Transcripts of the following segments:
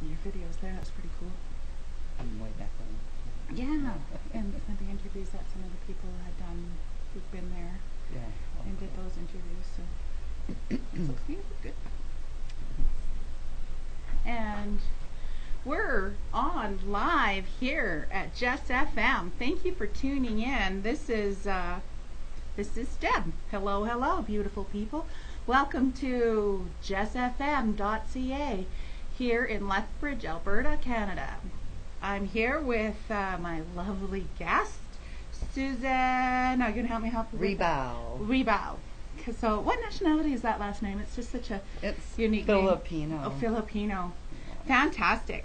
your videos there. That's pretty cool. I'm way back then. Yeah, and the interviews that some of the people had done who've been there Yeah. and did those interviews. So see, good. And we're on live here at Just FM. Thank you for tuning in. This is Deb. Hello, hello, beautiful people. Welcome to justfm.ca here in Lethbridge, Alberta, Canada. I'm here with my lovely guest, Susan. Are you gonna help me help you? Rebow. So, what nationality is that last name? It's just such a unique Filipino. name. Oh, Filipino. Yes. Fantastic.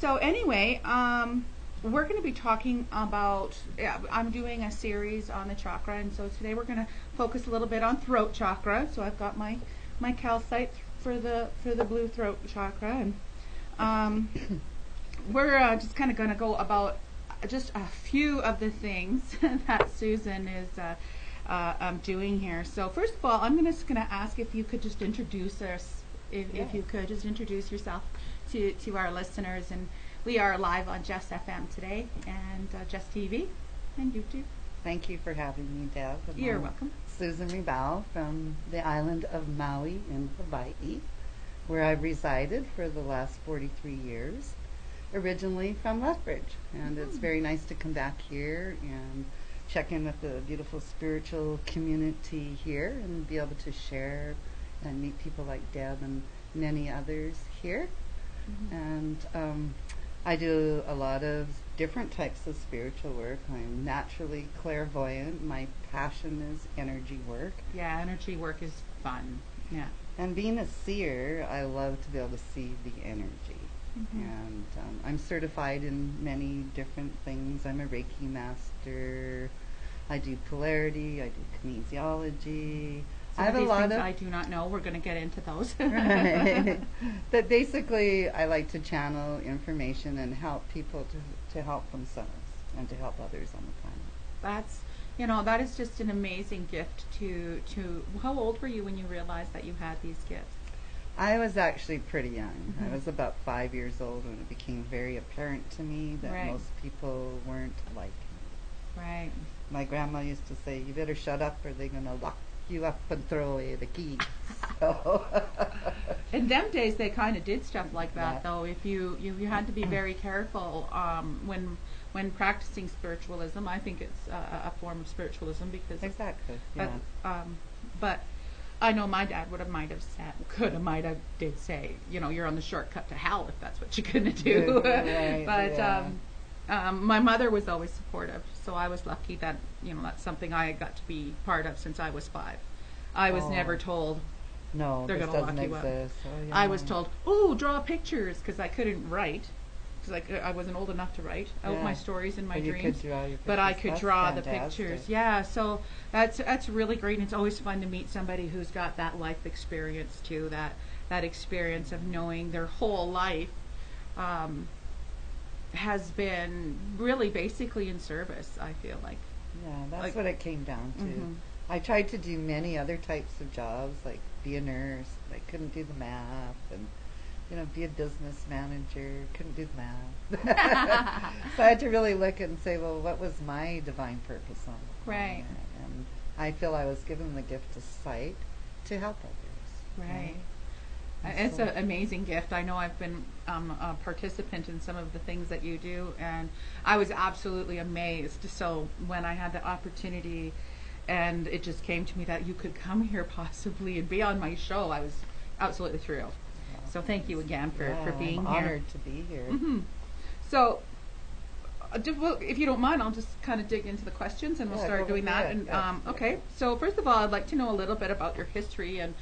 So anyway, we're going to be talking about, I'm doing a series on the chakra, and so today we're going to focus a little bit on throat chakra. So I've got my calcite for the blue throat chakra, and we're just kind of going to go about just a few of the things that Susan is doing here. So first of all, I'm just going to ask if you could just introduce us, if you could just introduce yourself to our listeners. And we are live on Just FM today and Just TV and YouTube. Thank you for having me, Deb. You're welcome. Susan Rebow from the island of Maui in Hawaii, where I've resided for the last 43 years, originally from Lethbridge. And it's very nice to come back here and check in with the beautiful spiritual community here and be able to share and meet people like Deb and many others here. And I do a lot of different types of spiritual work. I'm naturally clairvoyant. My passion is energy work. Yeah, energy work is fun. Yeah. And being a seer, I love to be able to see the energy. And I'm certified in many different things. I'm a Reiki master. I do polarity. I do kinesiology. I have a lot of I do not know. We're going to get into those. Right. But basically, I like to channel information and help people to help themselves and to help others on the planet. That is just an amazing gift to. How old were you when you realized that you had these gifts? I was actually pretty young. I was about 5 years old when it became very apparent to me that most people weren't like me. Right. My grandma used to say, "You better shut up, or they're going to lock you up and throw away the keys." So in them days, they kind of did stuff like that, though. If you had to be very careful when practicing spiritualism. I think it's a form of spiritualism because exactly. But I know my dad might have did say, you're on the shortcut to hell if that's what you're gonna do. Right, but my mother was always supportive, so I was lucky that that's something I got to be part of since I was 5. I was never told they're gonna lock you up. I was told, draw pictures, because I couldn't write, because I wasn't old enough to write out my stories in my dreams. But I could draw the pictures. Yeah, so that's really great, and it's always fun to meet somebody who's got that life experience too, that experience of knowing their whole life has been really basically in service, I feel like. Yeah, that's what it came down to. I tried to do many other types of jobs, like be a nurse. I couldn't do the math, and be a business manager. Couldn't do the math. So I had to really look and say, well, what was my divine purpose on the planet? And I feel I was given the gift of sight to help others. Right. It's an amazing gift. I know I've been a participant in some of the things that you do, and I was absolutely amazed. So when I had the opportunity and it just came to me that you could come here possibly and be on my show, I was absolutely thrilled. So thank you again for being I'm here. Honored to be here. So if you don't mind, I'll just kind of dig into the questions and we'll start doing that. And okay, so first of all, I'd like to know a little bit about your history and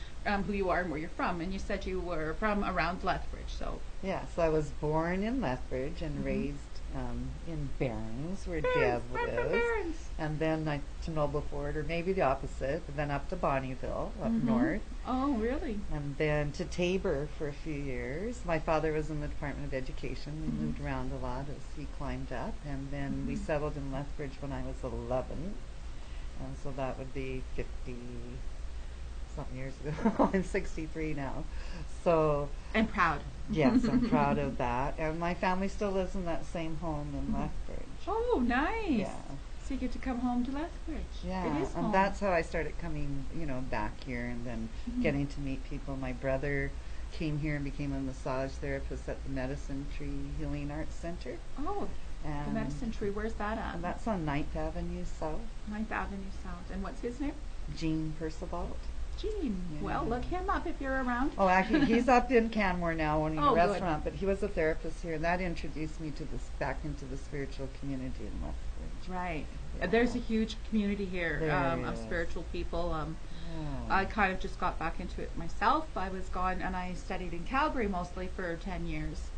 who you are and where you're from. And you said you were from around Lethbridge, so. Yeah, so I was born in Lethbridge and raised in Barons, where Deb lives. And then to Nobleford, or maybe the opposite, and then up to Bonnyville, up north. Oh, really? And then to Tabor for a few years. My father was in the Department of Education. We moved around a lot as he climbed up. And then we settled in Lethbridge when I was 11. And so that would be 50 something years ago. I'm 63 now. So, And proud. yes, I'm proud of that. And my family still lives in that same home in Mhm. Lethbridge. Oh, nice. Yeah. So you get to come home to Lethbridge. Yeah, It is home. and that's how I started coming, back here and then Mhm. getting to meet people. My brother came here and became a massage therapist at the Medicine Tree Healing Arts Center. Oh, the And, Medicine Tree. Where's that at? and that's on 9th Avenue South. 9th Avenue South. And what's his name? Gene Percival. Gene. Yeah. Well, look him up if you're around. Oh, actually, he's up in Canmore now owning Oh, a good. restaurant, but he was a therapist here, and that introduced me to back into the spiritual community in Lethbridge. Right. Yeah. There's a huge community here There of is. spiritual people. Yeah. I kind of just got back into it myself. I was gone and I studied in Calgary mostly for 10 years,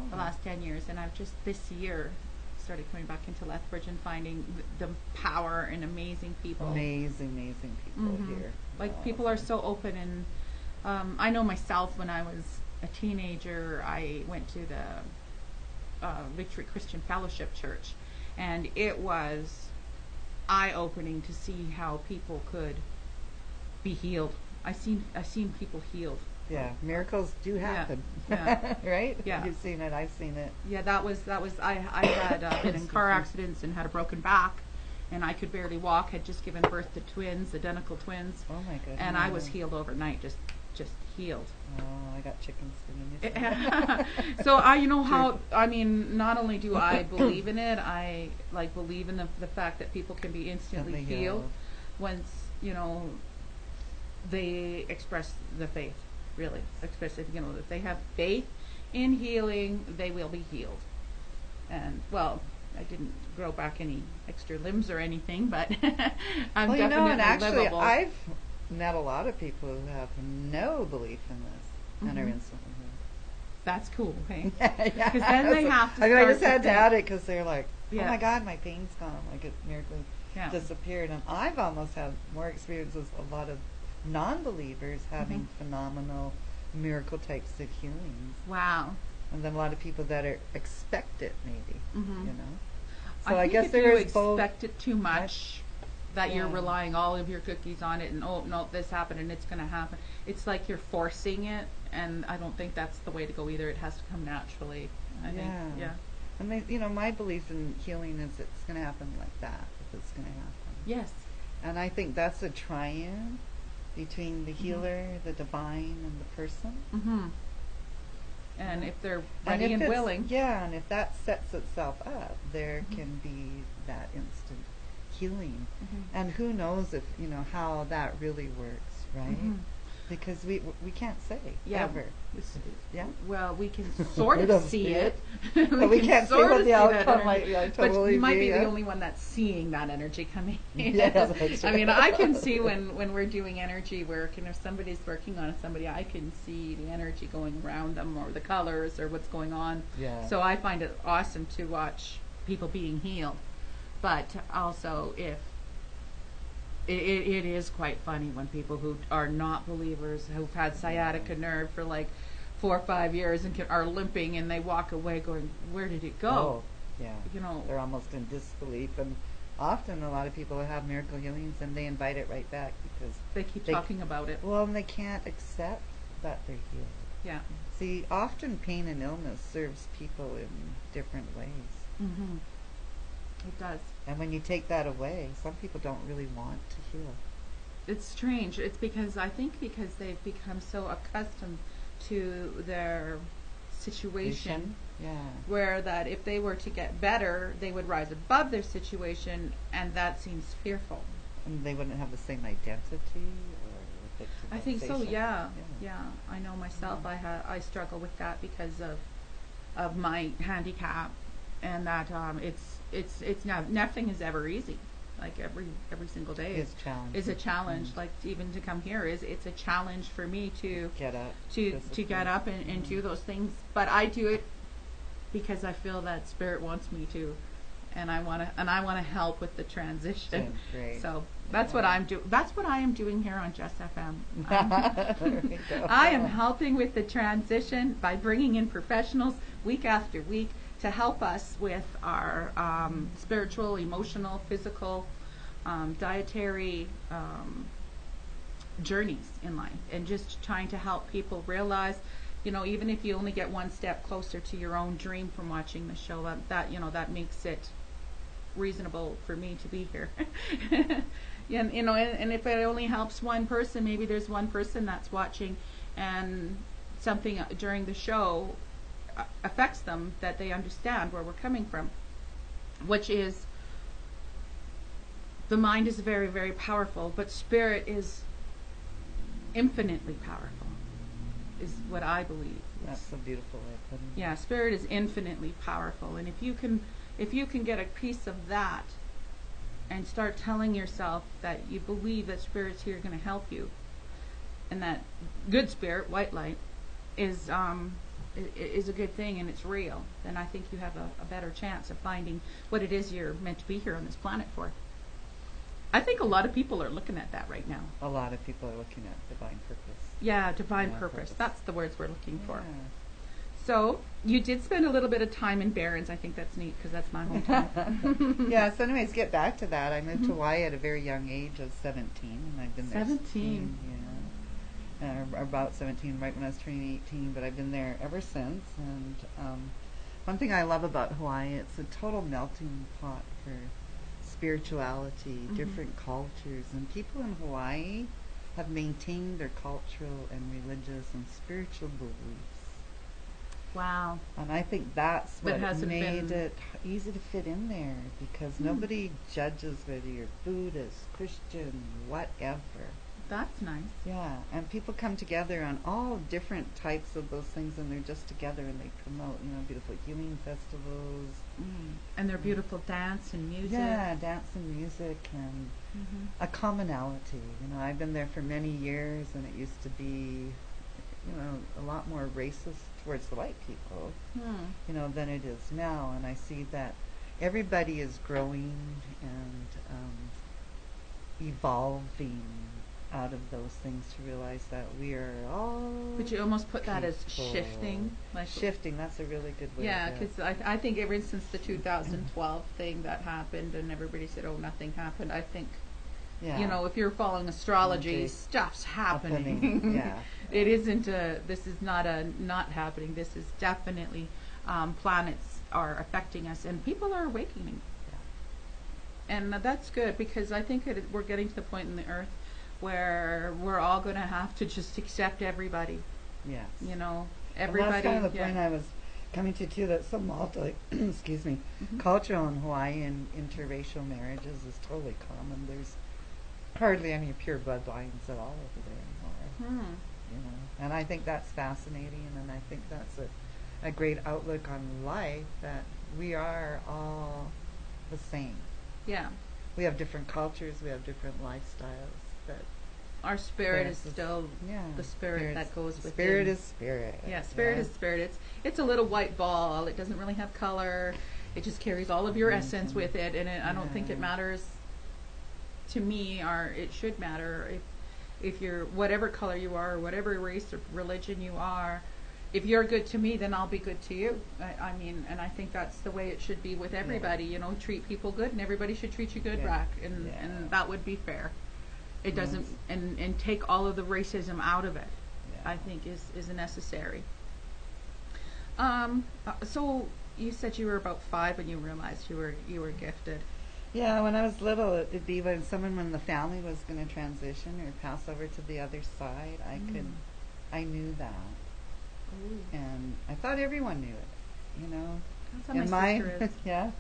the Oh. last 10 years. And I've just this year started coming back into Lethbridge and finding the power and amazing people. Amazing people Mhm. here. Like people are so open, and I know myself when I was a teenager, I went to the Victory Christian Fellowship Church, and it was eye-opening to see how people could be healed. I've seen people healed. Yeah, miracles do happen. Yeah. Right? Yeah. You've seen it, I've seen it. Yeah, that was I had been in car accidents and had a broken back, and I could barely walk. Had just given birth to twins, identical twins, Oh my goodness. and I was healed overnight. Just healed. Oh, I got chicken skin in your So I mean, not only do I believe in it, I believe in the fact that people can be instantly Instantly healed healed. once they express the faith. Really, especially if they have faith in healing, they will be healed. And well, I didn't grow back any extra limbs or anything, but I'm Well, definitely and actually, livable. I've met a lot of people who have no belief in this and are Mhm. instantly healed. That's cool, okay? Yeah. 'Cause then they have to I start just to had to think. add it because they're like, oh Yeah. my God, my pain's gone. Like it miraculously Yeah. disappeared. And I've almost had more experiences, a lot of non-believers having Mhm. phenomenal miracle types of healings. Wow. And then a lot of people that expect it, maybe, Mhm. So I think guess if there you is both. expect it too much, that you're Yeah. relying all of your cookies on it, and oh no, this happened and it's going to happen. It's like you're forcing it, and I don't think that's the way to go either. It has to come naturally. I think, yeah. And my belief in healing is it's going to happen like that, if it's going to happen. Yes. And I think that's a triune between the healer, the divine, and the person. Mhm. And Yeah. if they're And ready if and it's- willing. Yeah, and if that sets itself up, there Mhm. can be that instant healing. Mhm. And who knows if, how that really works, right? Mhm. Because we can't say, Yeah. ever. It's- Yeah? Well, we can sort We of don't see see it. But we can't say sort what of the see that outcome energy. might be. I But totally you might be agree, the yeah. only one that's seeing that energy coming in. Yeah, that's I mean, true. I can see when we're doing energy work, and if somebody's working on somebody, I can see the energy going around them, or the colors, or what's going on. Yeah. So I find it awesome to watch people being healed. But also, if it is quite funny when people who are not believers, who've had sciatica nerve for like 4 or 5 years and are limping, and they walk away going, where did it go? Oh, yeah. You know. They're almost in disbelief. And often a lot of people have miracle healings and they invite it right back because They keep talking about it. well, and they can't accept that they're healed. Yeah. See, often pain and illness serves people in different ways. Mm-hmm. It does. And when you take that away, some people don't really want to heal. It's strange. It's because they've become so accustomed to their situation, Yeah. where that if they were to get better, they would rise above their situation, and that seems fearful. And they wouldn't have the same identity or I think so. victimization. Yeah. I know myself. I struggle with that because of my handicap, and that it's now nothing is ever easy. Like every single day It's challenging. is a challenge. Mm. Like even to come here it's a challenge for me to Get up. to discipline. get up and do those things. But I do it because I feel that Spirit wants me to, and I want to help with the transition. Great. So that's what I'm doing. That's what I am doing here on Just FM. There we go. I am helping with the transition by bringing in professionals week after week to help us with our spiritual, emotional, physical, dietary journeys in life, and just trying to help people realize, even if you only get one step closer to your own dream from watching the show, that makes it reasonable for me to be here. And if it only helps one person, maybe there's one person that's watching and something during the show affects them, that they understand where we're coming from, which is, the mind is very, very powerful, but spirit is infinitely powerful, is what I believe. That's a beautiful way of putting it. Yeah, spirit is infinitely powerful, and if you can get a piece of that and start telling yourself that you believe that spirit's here going to help you, and that good spirit, white light, is a good thing and it's real, then I think you have a better chance of finding what it is you're meant to be here on this planet for. I think a lot of people are looking at that right now. A lot of people are looking at divine purpose. Yeah, divine purpose. That's the words we're looking for. Yeah. So you did spend a little bit of time in Barron's. I think that's neat because that's my hometown. Yeah, so anyways, get back to that. I moved to Hawaii at a very young age of 17, and I've been there 17. Or about 17, right when I was turning 18, but I've been there ever since. And one thing I love about Hawaii, it's a total melting pot for spirituality, different cultures, and people in Hawaii have maintained their cultural and religious and spiritual beliefs. Wow. And I think that's what made been... it easy to fit in there, because nobody judges whether you're Buddhist, Christian, whatever. That's nice. Yeah, and people come together on all different types of those things, and they're just together, and they promote, beautiful healing festivals. And their beautiful dance and music. Yeah, dance and music, and a commonality. I've been there for many years, and it used to be, a lot more racist towards the white people, than it is now. And I see that everybody is growing and evolving out of those things to realize that we are all. Would you almost put that as people. shifting? Like Shifting, that's a really good way. Yeah, because I think ever since the 2012 thing that happened and everybody said, oh, nothing happened, I think, if you're following astrology, stuff's happening. Yeah. It isn't this is not not happening. This is definitely planets are affecting us and people are awakening. Yeah. And that's good, because I think we're getting to the point in the earth where we're all going to have to just accept everybody. Yes. Everybody. And that's kind of the point I was coming to too, that so excuse me, cultural in Hawaii and interracial marriages is totally common. There's hardly any pure bloodlines at all over there anymore. And I think that's fascinating, and I think that's a great outlook on life, that we are all the same. Yeah. We have different cultures, we have different lifestyles, but our spirit is still the spirit that goes with it. Spirit is spirit. Yeah, spirit is spirit. It's a little white ball. It doesn't really have color. It just carries all of your essence with it, and I don't think it matters to me, or it should matter if you're whatever color you are, or whatever race or religion you are. If you're good to me, then I'll be good to you. I mean, and I think that's the way it should be with everybody. Treat people good, and everybody should treat you good back, and that would be fair. It doesn't, and take all of the racism out of it. I think is necessary. So you said you were about 5 when you realized you were gifted. Yeah, when I was little, it'd be when the family was going to transition or pass over to the other side. I knew that. Ooh. And I thought everyone knew it, That's how my sister is. Yeah.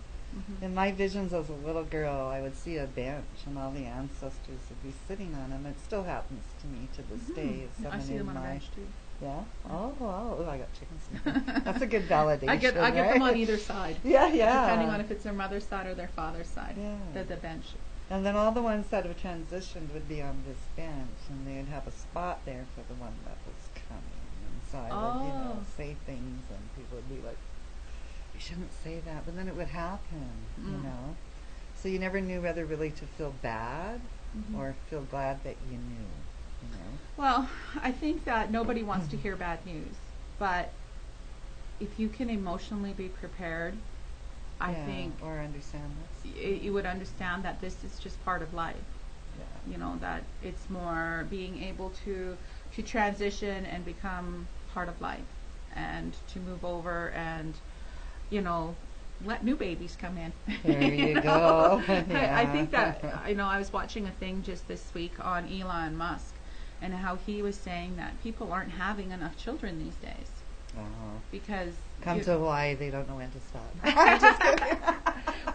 In my visions as a little girl, I would see a bench, and all the ancestors would be sitting on them. It still happens to me to this day. I see them on a bench too. Yeah. Oh, I got chickens. That's a good validation. I get them on either side. Yeah. Depending on if it's their mother's side or their father's side. Yeah. The bench. And then all the ones that have transitioned would be on this bench, and they'd have a spot there for the one that was coming. And so I would, say things, and people would be like, "You shouldn't say that," but then it would happen, So you never knew whether really to feel bad or feel glad that you knew. Well, I think that nobody wants to hear bad news, but if you can emotionally be prepared, I think, or understand this, you would understand that this is just part of life. Yeah. You know, that it's more being able to transition and become part of life, and to move over and, you know, let new babies come in. There you know? go. I think Yeah. that, you know, I was watching a thing just this week on Elon Musk, and how he was saying that people aren't having enough children these days because Come to Hawaii, they don't know when to stop. I'm just kidding.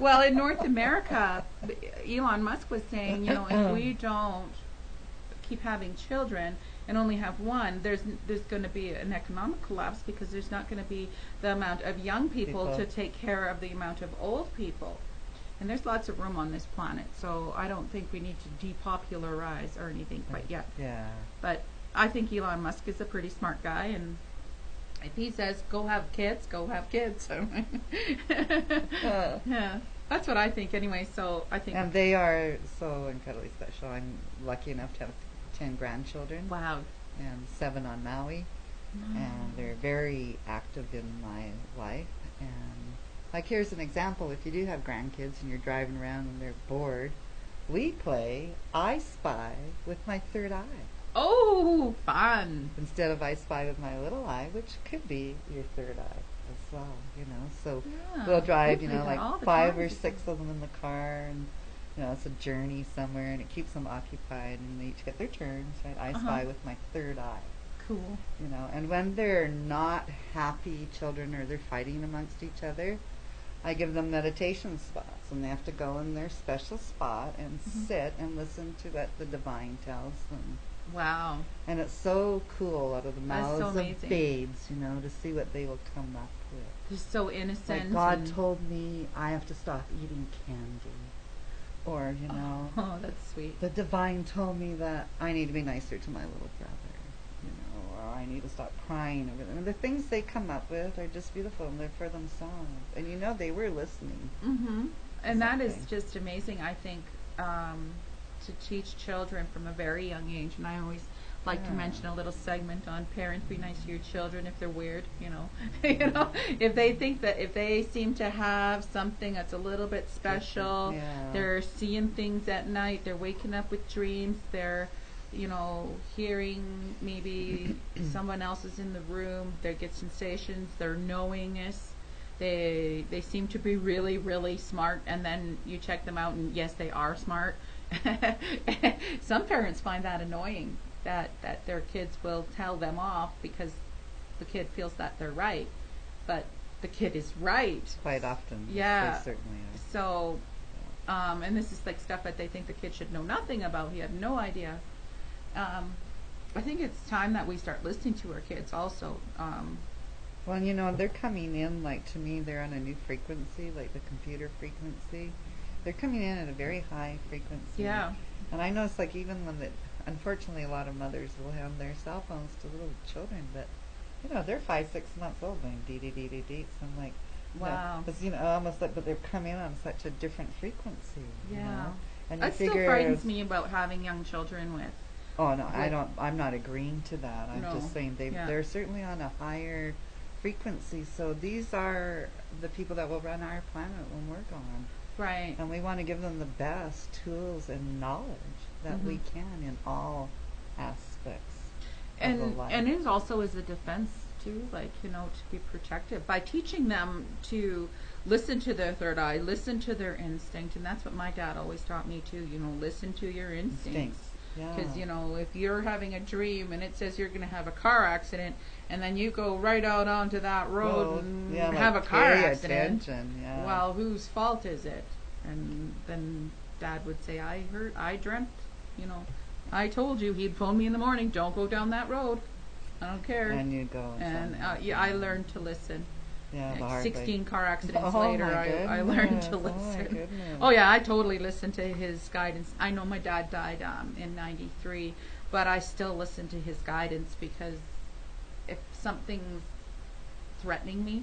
Well, in North America, Elon Musk was saying, you know, if we don't keep having children and only have one, there's going to be an economic collapse, because there's not going to be the amount of young people to take care of the amount of old people. And there's lots of room on this planet, so I don't think we need to depopularize or anything quite yet. Yeah. But I think Elon Musk is a pretty smart guy, and if he says go have kids, go have kids. Yeah, that's what I think anyway. So I think, and they are so incredibly special. I'm lucky enough to have 10 grandchildren. Wow. And 7 on Maui, and they're very active in my life. And like, here's an example: if you do have grandkids and you're driving around and they're bored, we play I Spy with my third eye. Oh, fun! Instead of I Spy with my little eye, which could be your third eye as well, you know. So we'll drive, you know, like 5 or 6 of them in the car, and you know, it's a journey somewhere, and it keeps them occupied, and they each get their turns, right? I Spy with my third eye. Cool. You know, and when they're not happy children, or they're fighting amongst each other, I give them meditation spots, and they have to go in their special spot and sit and listen to what the divine tells them. Wow. And it's so cool, out of the mouths of amazing. babes, you know, to see what they will come up with. They're so innocent. Like, God told me I have to stop eating candy. Or, you know, oh, that's sweet. the divine told me that I need to be nicer to my little brother, you know, or I need to stop crying over them. And the things they come up with are just beautiful, and they're for themselves. And you know, they were listening. And that is just amazing, I think, to teach children from a very young age. And I always like to mention a little segment on parents be nice to your children if they're weird, you know. You know, if they think that, if they seem to have something that's a little bit special, they're seeing things at night, they're waking up with dreams, they're, you know, hearing maybe someone else is in the room, they get sensations, their knowingness, they seem to be really, really smart, and then you check them out and yes, they are smart. Some parents find that annoying, that their kids will tell them off because the kid feels that they're right, but the kid is right. Quite often. Yeah. They certainly are. So, and this is like stuff that they think the kid should know nothing about. He had no idea. I think it's time that we start listening to our kids also. Well, you know, they're coming in, like, to me, they're on a new frequency, like the computer frequency. They're coming in at a very high frequency. Yeah. And I notice, like, even when unfortunately, a lot of mothers will hand their cell phones to little children, but, you know, they're 5, 6 months old going dee-dee-dee-dee-dee. So I'm like, wow. It's, you know, almost like, but they're coming on such a different frequency. Yeah. You know? And It still frightens me about having young children with. Oh, no, I'm not agreeing to that. I'm No. just saying they're certainly on a higher frequency. So these are the people that will run our planet when we're gone. Right. And we want to give them the best tools and knowledge that we can in all aspects of the life. And it also is a defense too, like, you know, to be protective by teaching them to listen to their third eye, listen to their instinct. And that's what my dad always taught me too, you know, listen to your instincts. Because, you know, if you're having a dream and it says you're going to have a car accident, and then you go right out onto that road and have a car accident, well, whose fault is it? And then Dad would say, I dreamt, you know, I told you. He'd phone me in the morning, don't go down that road. I don't care. And you go. And I learned to listen. Yeah, like 16 car accidents Oh, later, I learned to listen. Oh yeah, I totally listened to his guidance. I know my dad died in '93, but I still listen to his guidance, because if something's threatening me,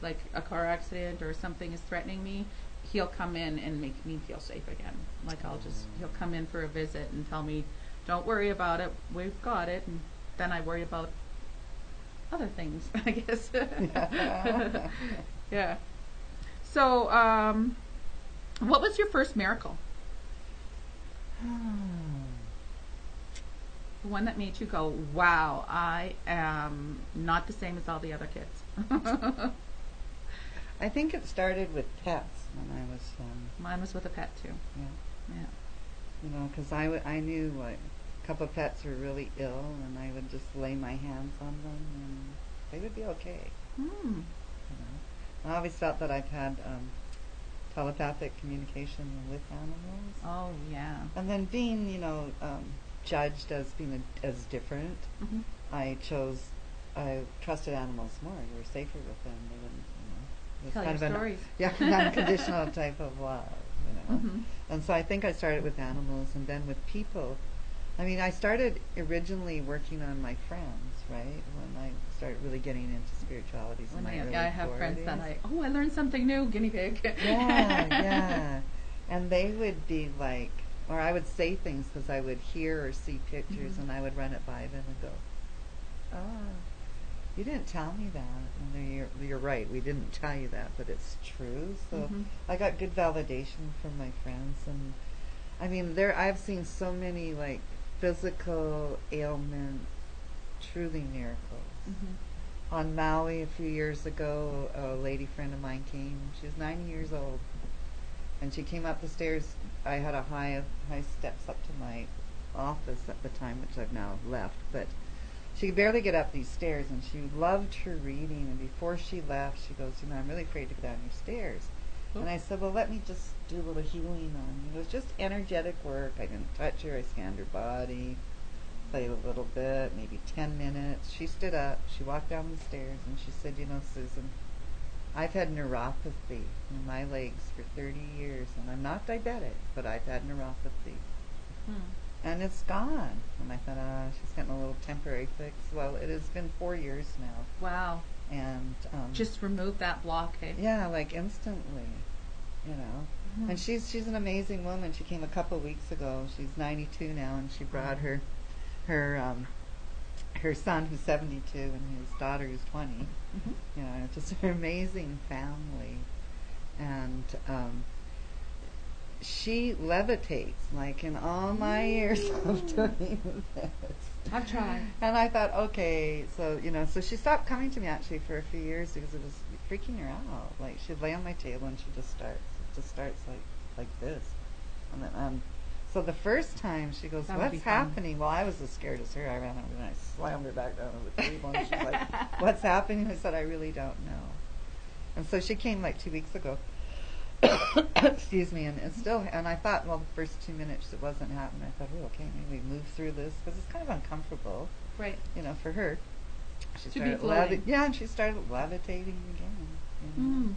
like a car accident or something is threatening me, he'll come in and make me feel safe again. Like he'll come in for a visit and tell me, don't worry about it, we've got it, and then I worry about other things, I guess. Yeah. So, what was your first miracle? The one that made you go, wow, I am not the same as all the other kids. I think it started with pets when I was Mine was with a pet too. yeah. Yeah. You know, because I knew like a couple of pets were really ill, and I would just lay my hands on them, and they would be okay. Hmm. You know, I always felt that I've had telepathic communication with animals, Oh yeah. and then being, you know, judged as being as different, Hmm. I trusted animals more. You were safer with them. They wouldn't, you know. It was Tell kind your of stories. an unconditional type of love, you know. Hmm. And so I think I started with animals, and then with people. I mean, I started originally working on my friends, right? When I started really getting into spiritualities in my early I have friends that 40s. I learned something new, guinea pig. Yeah, yeah. And they would be like, or I would say things because I would hear or see pictures, Mhm. and I would run it by them and go, "Oh, you didn't tell me that." And you're right. We didn't tell you that, but it's true. So Mhm. I got good validation from my friends, and I mean, I've seen so many like physical ailments, truly miracles. Mhm. On Maui a few years ago, a lady friend of mine came. She was 90 years old, and she came up the stairs. I had a high steps up to my office at the time, which I've now left, but she could barely get up these stairs, and she loved her reading. And before she left, she goes, "You know, I'm really afraid to go down your stairs." Oh. And I said, "Well, let me just do a little healing on you." It was just energetic work. I didn't touch her. I scanned her body, played a little bit, maybe 10 minutes. She stood up. She walked down the stairs, and she said, "You know, Susan, I've had neuropathy in my legs for 30 years, and I'm not diabetic, but I've had neuropathy. Hmm. And it's gone." And I thought, she's getting a little temporary fix. Well, it has been 4 years now. Wow. And Just remove that block, hey? yeah, like instantly, you know. Mhm. And she's an amazing woman. She came a couple of weeks ago. She's 92 now, and she brought her her son, who's 72, and his daughter, who's 20. Mhm. You know, just an amazing family. And she levitates, like in all my years of doing this. I've tried. And I thought, okay, so, you know, so she stopped coming to me actually for a few years because it was freaking her out. Like, she'd lay on my table and she just starts like this. And then, so the first time she goes, That would be "What's fun." happening?" Well, I was as scared as her. I ran over and I slammed her back down on the table, and she's like, "What's happening?" I said, "I really don't know." And so she came like 2 weeks ago. Excuse me, and I thought, well, the first 2 minutes it wasn't happening. I thought, oh, okay, maybe we move through this because it's kind of uncomfortable, Right. you know, for her. She To be started floating. yeah, and she started levitating again. You know. Mm.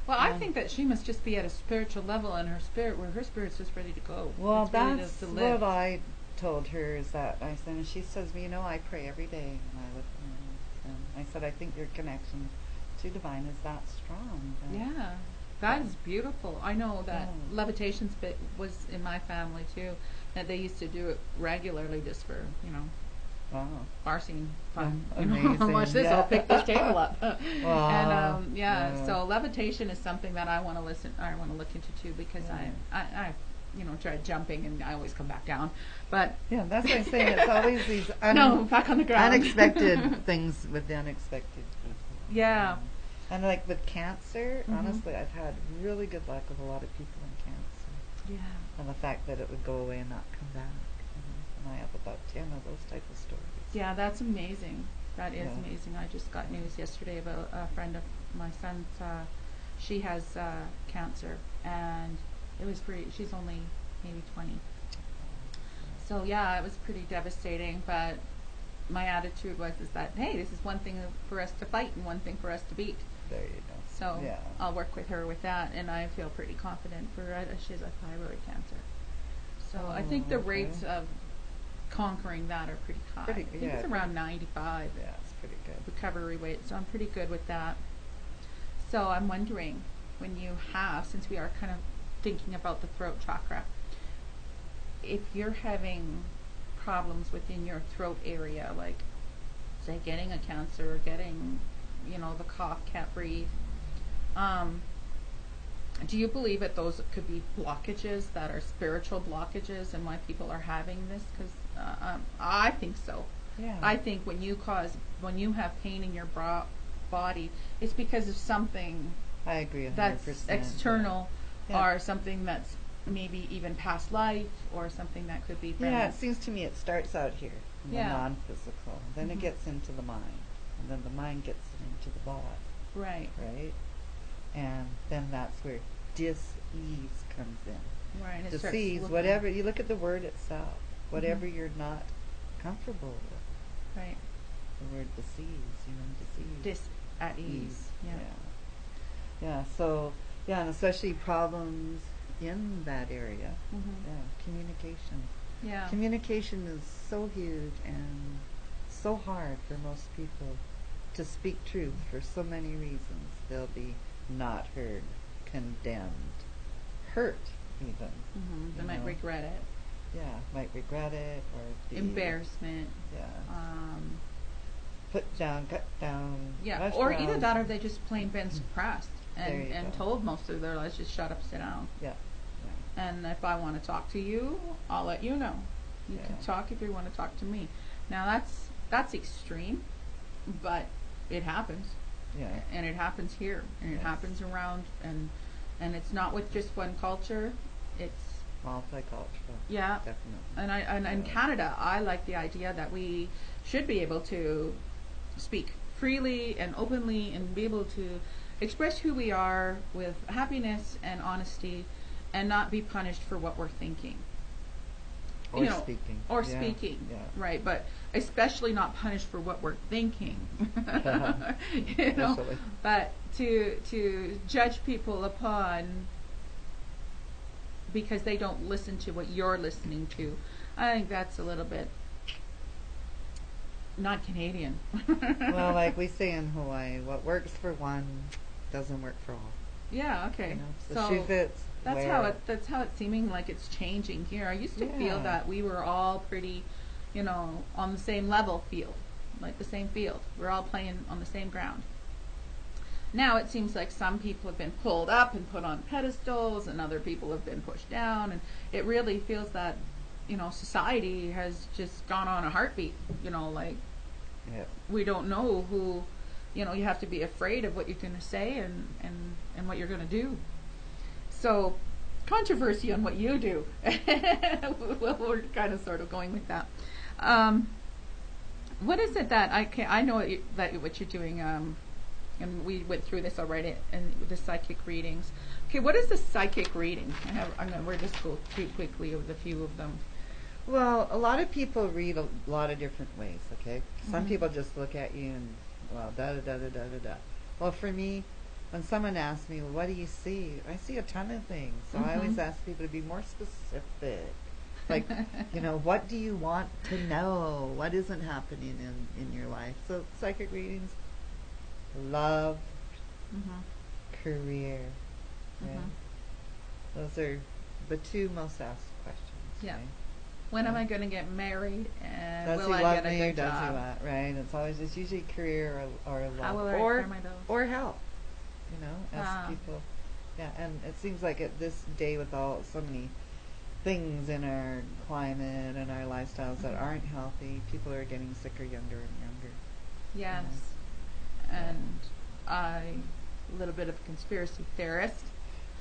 Well, I And- think that she must just be at a spiritual level, and her spirit's just ready to go. Well, It's ready that's to live. what I told her is that I said, and she says, "You know, I pray every day and I lift my hands." And I said, "I think your connection to divine is that strong." Yeah, that is beautiful. I know that Yeah. levitation's bit was in my family too. That they used to do it regularly just for Wow. farcing fun. Yeah, You know, amazing, watch this. yeah. I'll pick this table up. Wow, And yeah. so levitation is something that I want to look into too because Yeah. I tried jumping and I always come back down. But Yeah, that's what I'm saying. It's always these no, back on the ground. unexpected things with the unexpected people. Yeah. And like with cancer, Mhm. honestly, I've had really good luck with a lot of people in cancer. Yeah. And the fact that it would go away and not come back. And I have about 10 of those type of stories. Yeah, that's amazing. That is Yeah. amazing. I just got news yesterday about a friend of my son's. She has cancer, and it was pretty. She's only maybe 20. So yeah, it was pretty devastating. But my attitude was is that hey, this is one thing for us to fight and one thing for us to beat. There you go. So Yeah. I'll work with her with that, and I feel pretty confident for her. She has a thyroid cancer. So I think the okay. rates of conquering that are pretty high. Pretty- I think yeah, it's around 95 Yeah, it's pretty good. recovery rate, so I'm pretty good with that. So I'm wondering, when you have, since we are kind of thinking about the throat chakra, if you're having problems within your throat area, like say getting a cancer or getting, the cough, can't breathe, Do you believe that those could be blockages that are spiritual blockages and why people are having this? Because I think so. Yeah. I think when you have pain in your body, it's because of something I agree 100%. that's external, Yeah. or something that's maybe even past life, or something that could be from Yeah, it seems to me it starts out here, in the Yeah. non-physical. Then it Mhm. gets into the mind. And then the mind gets it into the body, right, right? And then that's where dis-ease comes in. right. And it starts Disease, looking- whatever, you look at the word itself, whatever Mhm. you're not comfortable with. right, The word disease, disease. at ease. Yeah. Yeah, so, yeah, and especially problems in that area. Mhm. Yeah, communication. Yeah. Communication is so huge and so hard for most people to speak truth for so many reasons. They'll be not heard, condemned, hurt even. They you might know. regret it. Yeah, might regret it or be Embarrassment. Yeah, Um, put down, cut down. yeah. rushed Or around. either that, or they just plain been suppressed There and you go. told most of their lives, just shut up, sit down. Yeah, And if I want to talk to you, I'll let you know. You can Yeah. talk if you want to talk to me. Now that's extreme, but it happens, yeah, and it happens here, and it Yes. happens around, and it's not with just one culture. It's multicultural. yeah, Definitely. and in Yeah. Canada, I like the idea that we should be able to speak freely and openly and be able to express who we are with happiness and honesty, and not be punished for what we're thinking. Or speaking. Or Yeah, speaking, yeah. right? But especially not punished for what we're thinking. Especially. But to judge people upon because they don't listen to what you're listening to, I think that's a little bit not Canadian. Well, like we say in Hawaii, what works for one doesn't work for all. Yeah. Okay. You know, the So shoe fits. that's wear how it. That's how it's seeming like it's changing here. I used to feel Yeah. that we were all pretty, on the same level field, like the same field. We're all playing on the same ground. Now it seems like some people have been pulled up and put on pedestals, and other people have been pushed down, and it really feels that, society has just gone on a heartbeat. Like Yeah. we don't know who, you have to be afraid of what you're going to say and what you're going to do. So, controversy on what you do. Well, we're kind of sort of going with that. What is it that I know what you're doing, and we went through this already in the psychic readings. Okay, what is the psychic reading? We're just go through quickly with a few of them. Well, a lot of people read a lot of different ways, okay? Some Mhm. people just look at you and, well, da-da-da-da-da-da-da. Well, for me, when someone asks me, well, what do you see? I see a ton of things. So I always ask people to be more specific. Like, what do you want to know? What isn't happening in your life? So psychic readings, love, Mhm. career, right? Mhm. Those are the two most asked questions. Yeah. Right? When am I going to get married? And Does will he I love get a me good or does he job? not? Right? It's usually career or love. How will I or pay my bills? or health. As Ah. people. Yeah, and it seems like at this day with so many things in our climate and our lifestyles that Mhm. aren't healthy, people are getting sicker younger and younger. Yes. And I, a little bit of a conspiracy theorist,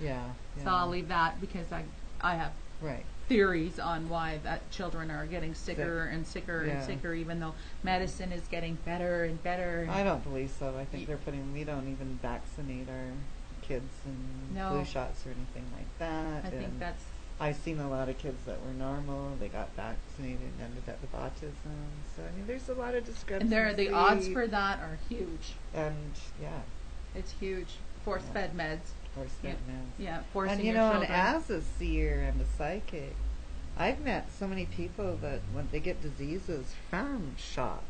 Yeah. so I'll leave that because I have Right. theories on why that children are getting sicker Sick. and sicker and Yeah. sicker, even though medicine is getting better and better. I don't believe so. I think we don't even vaccinate our kids and No. flu shots or anything like that. I think and that's I've seen a lot of kids that were normal. They got vaccinated and ended up with autism. So there's a lot of discrepancy. and the odds for that are huge. And yeah, It's huge. Force-fed meds. force-fed meds. Yeah, forcing And your and children. as a seer and a psychic, I've met so many people that when they get diseases from shots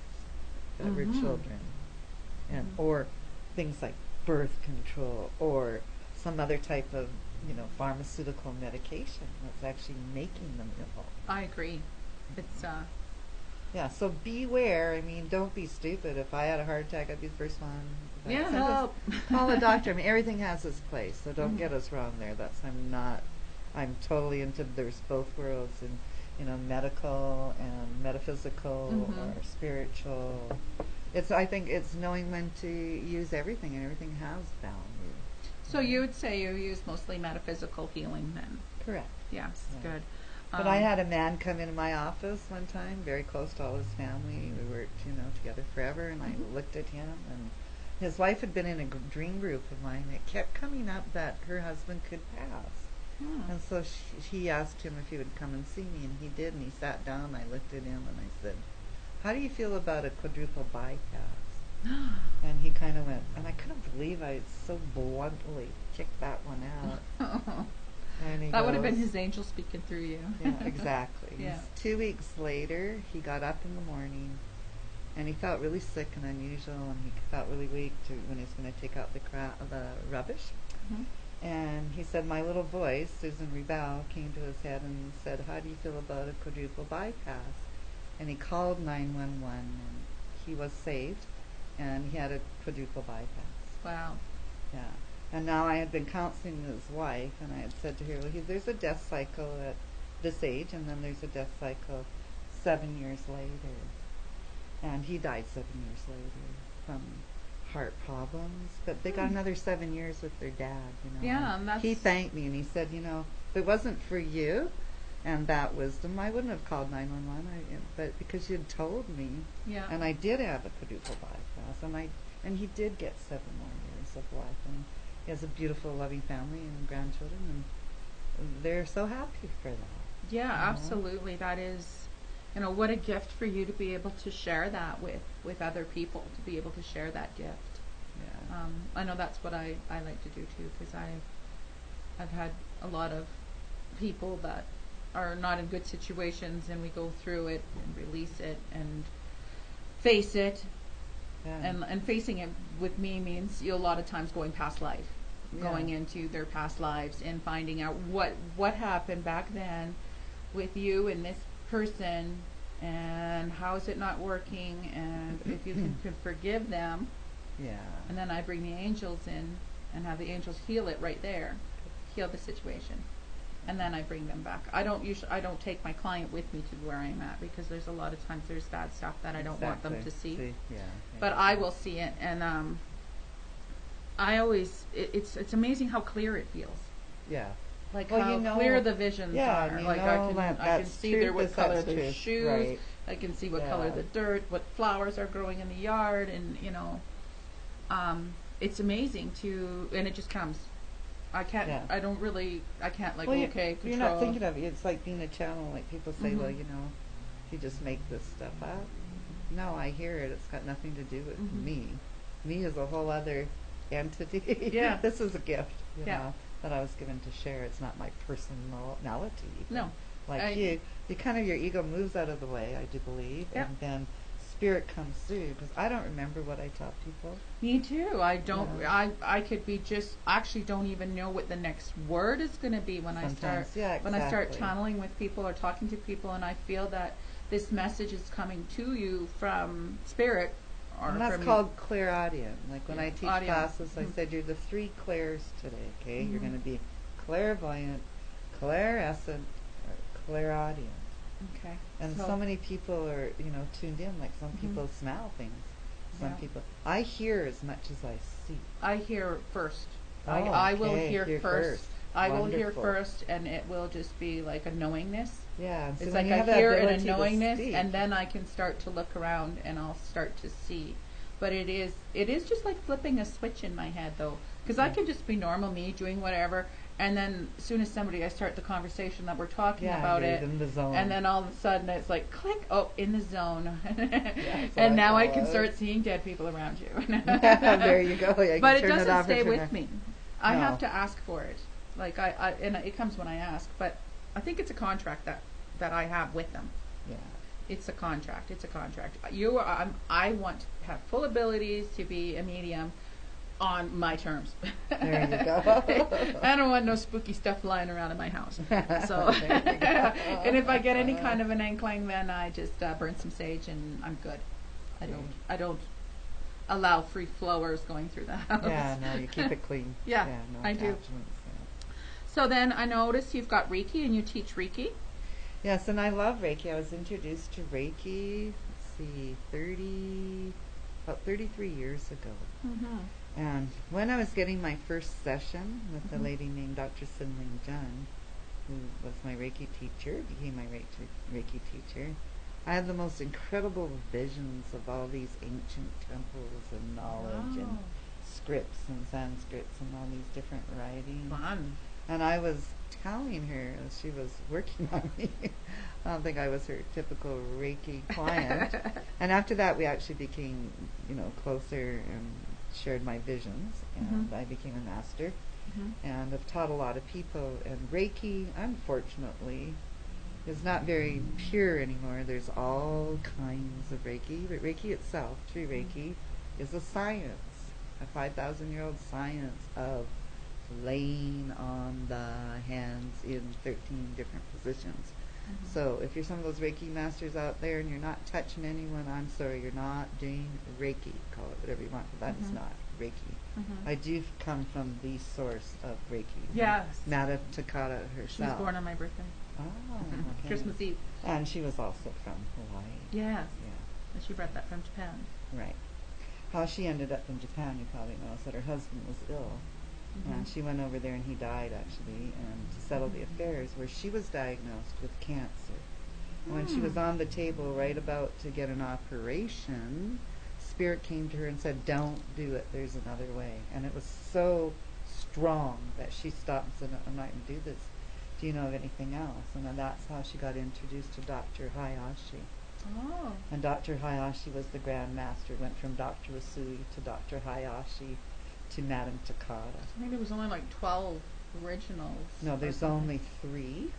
that were Mhm. children, and Mhm. or things like birth control or some other type of pharmaceutical medication that's actually making them ill. I agree. It's Yeah, so beware. I mean, don't be stupid. If I had a heart attack, I'd be the first one. But Yeah, sometimes help. call a doctor. I mean, everything has its place, so don't Mhm. get us wrong there. I'm totally into, there's both worlds, and, medical and metaphysical Mhm. or spiritual. I think it's knowing when to use everything, and everything has value. So you would say you use mostly metaphysical healing then? Correct. Yes, Yeah. good. But I had a man come into my office one time, very close to all his family. We worked, together forever, and I looked at him, and his wife had been in a dream group of mine. It kept coming up that her husband could pass. And so he asked him if he would come and see me, and he did, and he sat down. I looked at him, and I said, "How do you feel about a quadruple bypass?" And he kind of went, and I couldn't believe I so bluntly kicked that one out. And he That would have been goes, his angel speaking through you. yeah, exactly. Yeah. 2 weeks later, he got up in the morning, and he felt really sick and unusual, and he felt really weak when he was going to take out the rubbish. Mhm. And he said, my little voice, Susan Rebel, came to his head and said, "How do you feel about a quadruple bypass?" And he called 911, and he was saved, and he had a quadruple bypass. Wow. Yeah. And now I had been counseling his wife, and I had said to her, well, there's a death cycle at this age, and then there's a death cycle 7 years later. And he died 7 years later from heart problems. But they got another 7 years with their dad, Yeah, and he that's... thanked me, and he said, if it wasn't for you and that wisdom, I wouldn't have called 911. But because you'd told me, Yeah. and I did have a quadruple bypass, and he did get 7 more years of life, and he has a beautiful, loving family and grandchildren, and they're so happy for that. Yeah, absolutely. That is, what a gift for you to be able to share that with other people, to be able to share that gift. Yeah. I know that's what I like to do too, because I've had a lot of people that are not in good situations, and we go through it and release it and face it. Yeah. And facing it with me means a lot of times going past life, Yeah. going into their past lives and finding out what happened back then with you and this person, and how is it not working, and if you can forgive them. Yeah. And then I bring the angels in and have the angels heal it right there, heal the situation, and then I bring them back. I don't take my client with me to where I'm at, because there's a lot of times there's bad stuff that I don't want them to see. Yeah. But I will see it, and I always it's amazing how clear it feels. Yeah. Like Well, how clear the visions yeah, are. you Like know I can that's see truth, what color that's their truth, shoes. right. I can see what Yeah. color the dirt, what flowers are growing in the yard, and it's amazing and it just comes. I can't. Yeah. I can't like Well, okay. Control. you're not thinking of it. It's like being a channel. Like people say, well, Mhm. you just make this stuff up. No, I hear it. It's got nothing to do with Mhm. me. Me is a whole other entity. Yeah. This is a gift, Yeah. that I was given to share. It's not my personality. Even. No. Like you kind of, your ego moves out of the way, I do believe, Yeah. and then spirit comes through, because I don't remember what I tell people. Me too. I don't. Yeah. I could be just actually don't even know what the next word is going to be when I start. Sometimes, yeah, When I start exactly. channeling with people or talking to people, and I feel that this message is coming to you from spirit, or And that's from called clairaudient. Like when Yeah, I teach audio. classes, I Mhm. said you're the 3 clairs today, okay? You're Mhm. going to be clairvoyant, clairescent, or clairaudient. Okay. And so many people are, tuned in. Like some Mhm. people smell things. Some Yeah. people... I hear as much as I see. I hear first. Oh, I will okay. hear Hear first. I will hear Wonderful. first, and it will just be like a knowingness. Yeah. And so It's when like you I have that hear and a ability to knowingness, speak, and then I can start to look around and I'll start to see. But it is just like flipping a switch in my head, though, because I could just be normal me doing whatever, and then as soon as I start the conversation that we're talking about you're it, in the zone. and then all of a sudden it's like click, oh, in the zone, That's what and now I call can it. start seeing dead people around you. There you go. Yeah, you But can it turn doesn't off or stay turn with on. me. I No. have to ask for it. Like and it comes when I ask, but I think it's a contract that I have with them. Yeah. It's a contract. I want to have full abilities to be a medium. on my terms. There you go. I don't want no spooky stuff lying around in my house. So, There you go. and if I get any kind of an inkling, then I just burn some sage and I'm good. I don't allow free flowers going through the house. Yeah, no, you keep it clean. Yeah, no I do. attachments, yeah. So then I noticed you've got Reiki and you teach Reiki. Yes, and I love Reiki. I was introduced to Reiki, about 33 years ago. Mm-hmm. And when I was getting my first session with a Mhm. lady named Dr. Debbz Den June, who was my Reiki teacher, became my Reiki teacher, I had the most incredible visions of all these ancient temples and knowledge and scripts and Sanskrits and all these different writings. Fun. And I was telling her as she was working on me, I don't think I was her typical Reiki client. And after that, we actually became, closer and shared my visions. And Mhm. I became a master. Mhm. And I've taught a lot of people. And Reiki, unfortunately, is not very pure anymore. There's all kinds of Reiki. But Reiki itself, true Reiki, is a science, a 5,000-year-old science of laying on the hands in 13 different positions. Mhm. So if you're some of those Reiki masters out there and you're not touching anyone, I'm sorry, you're not doing Reiki. Call it whatever you want, but that is Mhm. not Reiki. Mhm. I do come from the source of Reiki. Yes. Madame Takata herself. She was born on my birthday. Oh, okay. Christmas Eve. And she was also from Hawaii. Yes. Yeah, And she brought that from Japan. right. How she ended up in Japan, you probably know, is that her husband was ill. And she went over there and he died actually, and to settle the affairs, where she was diagnosed with cancer. And when she was on the table right about to get an operation, Spirit came to her and said, "Don't do it, there's another way." And it was so strong that she stopped and said, "I'm not going to do this. Do you know of anything else?" And then that's how she got introduced to Dr. Hayashi. Oh. And Dr. Hayashi was the Grand Master, went from Dr. Usui to Dr. Hayashi to Madame Takata. I think there was only like 12 originals. No, or there's something. only 3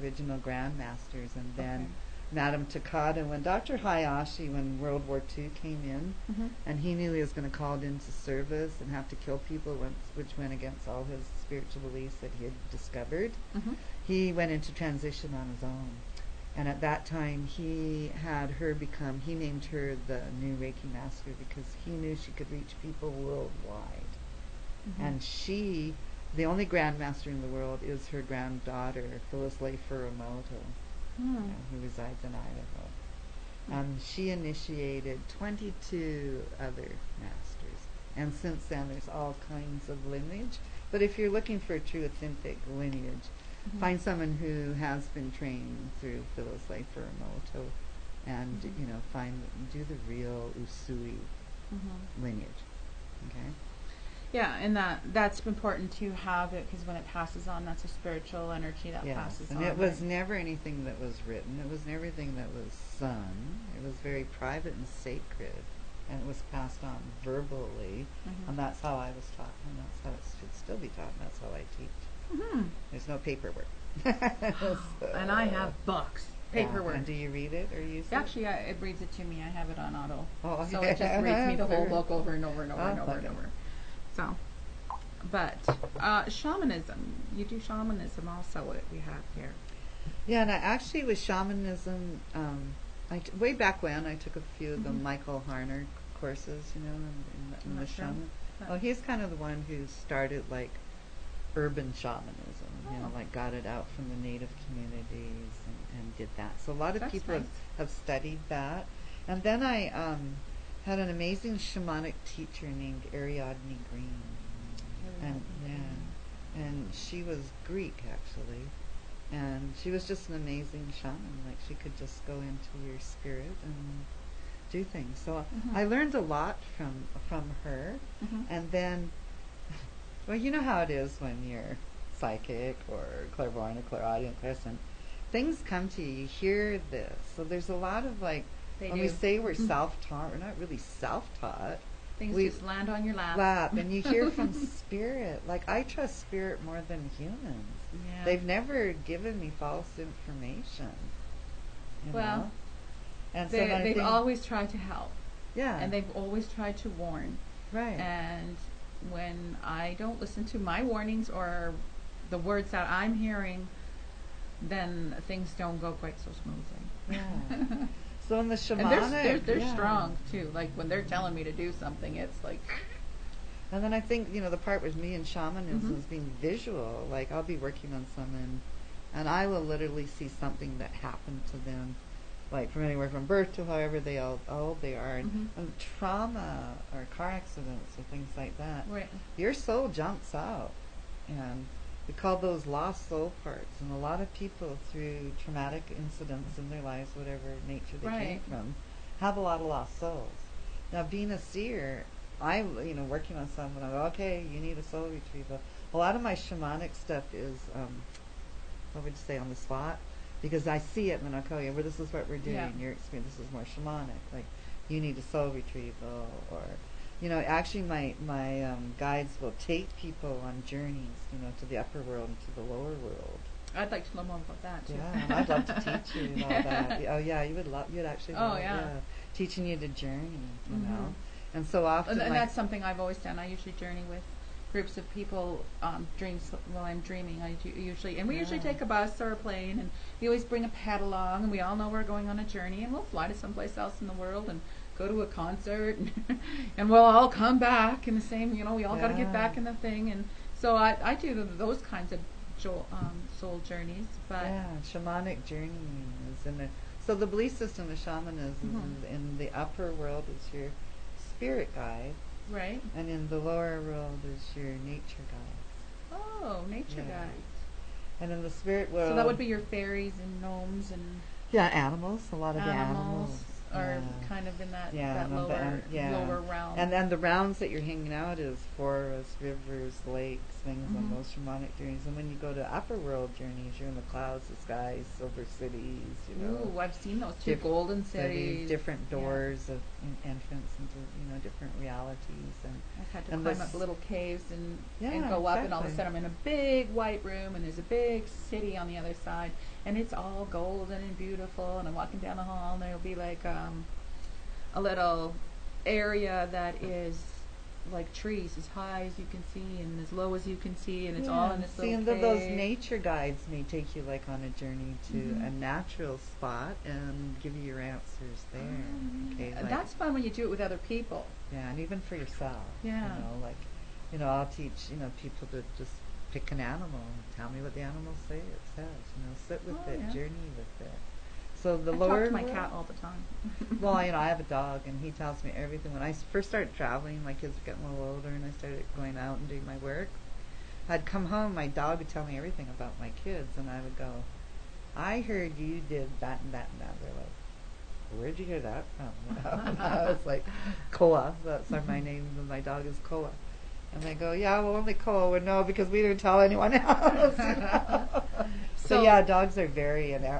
original Grand Masters, and then Okay. Madame Takata. When Dr. Hayashi, when World War II came in, Mhm. and he knew he was going to call into service and have to kill people, which went against all his spiritual beliefs that he had discovered, Mhm. he went into transition on his own. And at that time, he named her the new Reiki Master because he knew she could reach people worldwide. Mhm. And the only Grand Master in the world is her granddaughter, Phyllis Leigh Furumoto, who resides in Idaho. And she initiated 22 other masters. And since then, there's all kinds of lineage. But if you're looking for a true authentic lineage, find someone who has been trained through Phyllis Leigh Furumoto and, do the real Usui lineage. Okay? Yeah, and that's important to have it because when it passes on, that's a spiritual energy that Yes, passes and on. it was right? never anything that was written. It was never anything that was sung. It was very private and sacred, and it was passed on verbally, and that's how I was taught, and that's how it should still be taught, and that's how I teach. Mhm. There's no paperwork. And I have books, paperwork. And do you read it or use it? Actually, it reads it to me. I have it on auto. Oh, So it just reads me the whole Sure. book over and over and over and Oh, over and okay. over. So, but shamanism. You do shamanism also, what we have here. Yeah, and actually with shamanism, way back when I took a few of the Michael Harner courses, in the Not sure. shaman. Well, he's kind of the one who started like urban shamanism, like got it out from the native communities and did that. So a lot of That's people nice. have studied that. And then I had an amazing shamanic teacher named Ariadne Green. And she was Greek actually. And she was just an amazing shaman. Like she could just go into your spirit and do things. So I learned a lot from her. And then, well, you know how it is when you're psychic or clairvoyant or clairaudient, clairsentient. Things come to you. You hear this. So there's a lot of like, They when do. we say we're self-taught, we're not really self-taught. Things we just land on your lap. and you hear from spirit. Like I trust spirit more than humans. Yeah. They've never given me false information. Well, know? And so they've always tried to help. yeah, And they've always tried to warn. right. And when I don't listen to my warnings or the words that I'm hearing, then things don't go quite so smoothly. Yeah. So in the And shamanic, they're yeah. strong too. Like when they're telling me to do something, it's like, And then I think, the part with me and shamanism Mhm. is being visual. Like I'll be working on someone and I will literally see something that happened to them, like from anywhere from birth to however how old they are. Mhm. And trauma or car accidents or things like that. right. Your soul jumps out. And we call those lost soul parts. And a lot of people through traumatic incidents in their lives, whatever nature they came Right. from, have a lot of lost souls. Now being a seer, working on someone, I go, okay, you need a soul retrieval. A lot of my shamanic stuff is, what would you say, on the spot? Because I see it and then I'll tell you, well, this is what we're doing. Yeah. Your experience, this is more shamanic. Like, you need a soul retrieval. Or, actually my guides will take people on journeys, to the upper world and to the lower world. I'd like to know more about that too. Yeah, and I'd love to teach you all that. Oh yeah, you'd actually love yeah. teaching you to journey, Mhm. And so often, And that's something I've always done. I usually journey with groups of people, dreams while I'm dreaming. We usually take a bus or a plane, and we always bring a pet along, and we all know we're going on a journey, and we'll fly to someplace else in the world and go to a concert, and we'll all come back in the same. We all got to get back in the thing, and so I do those kinds of soul journeys. But yeah, shamanic journeying is in there. So the belief system of shamanism Mhm. in the upper world is your spirit guide, right. and in the lower world is your nature guide. Oh, nature Yeah. guides. And in the spirit world, So that would be your fairies and gnomes and animals. A lot of the animals are yeah. kind of in that and lower realm. And the rounds that you're hanging out is forests, rivers, lakes, things on Mhm. those shamanic journeys. And when you go to upper world journeys, you're in the clouds, the skies, silver cities, Ooh, I've seen those two golden cities. different doors of entrance into different realities. And I've had to and climb this- up little caves and Yeah, go up, and all of a exactly. sudden I'm in a big white room, and there's a big city on the other side, and it's all golden and beautiful. And I'm walking down the hall, and there'll be like a little area that is like trees as high as you can see and as low as you can see, and it's all in this See, little and cave. those nature guides may take you like on a journey to Mhm. a natural spot and give you your answers there. Oh, Okay, yeah. like- That's fun when you do it with other people. yeah, and even for yourself. Yeah. I'll teach people to just pick an animal and tell me what the animal says. Sit with Oh, it, yeah. journey with it. So the I lower talk to my world- cat all the time. Well, I have a dog, and he tells me everything. When I first started traveling, my kids were getting a little older, and I started going out and doing my work. I'd come home, my dog would tell me everything about my kids, and I would go, I heard you did that and that and that. They're like, where'd you hear that from? And I was like, Koa. That's my name, and my dog is Koa. And they go, yeah, well, only Koa would know because we didn't tell anyone else. So yeah, dogs are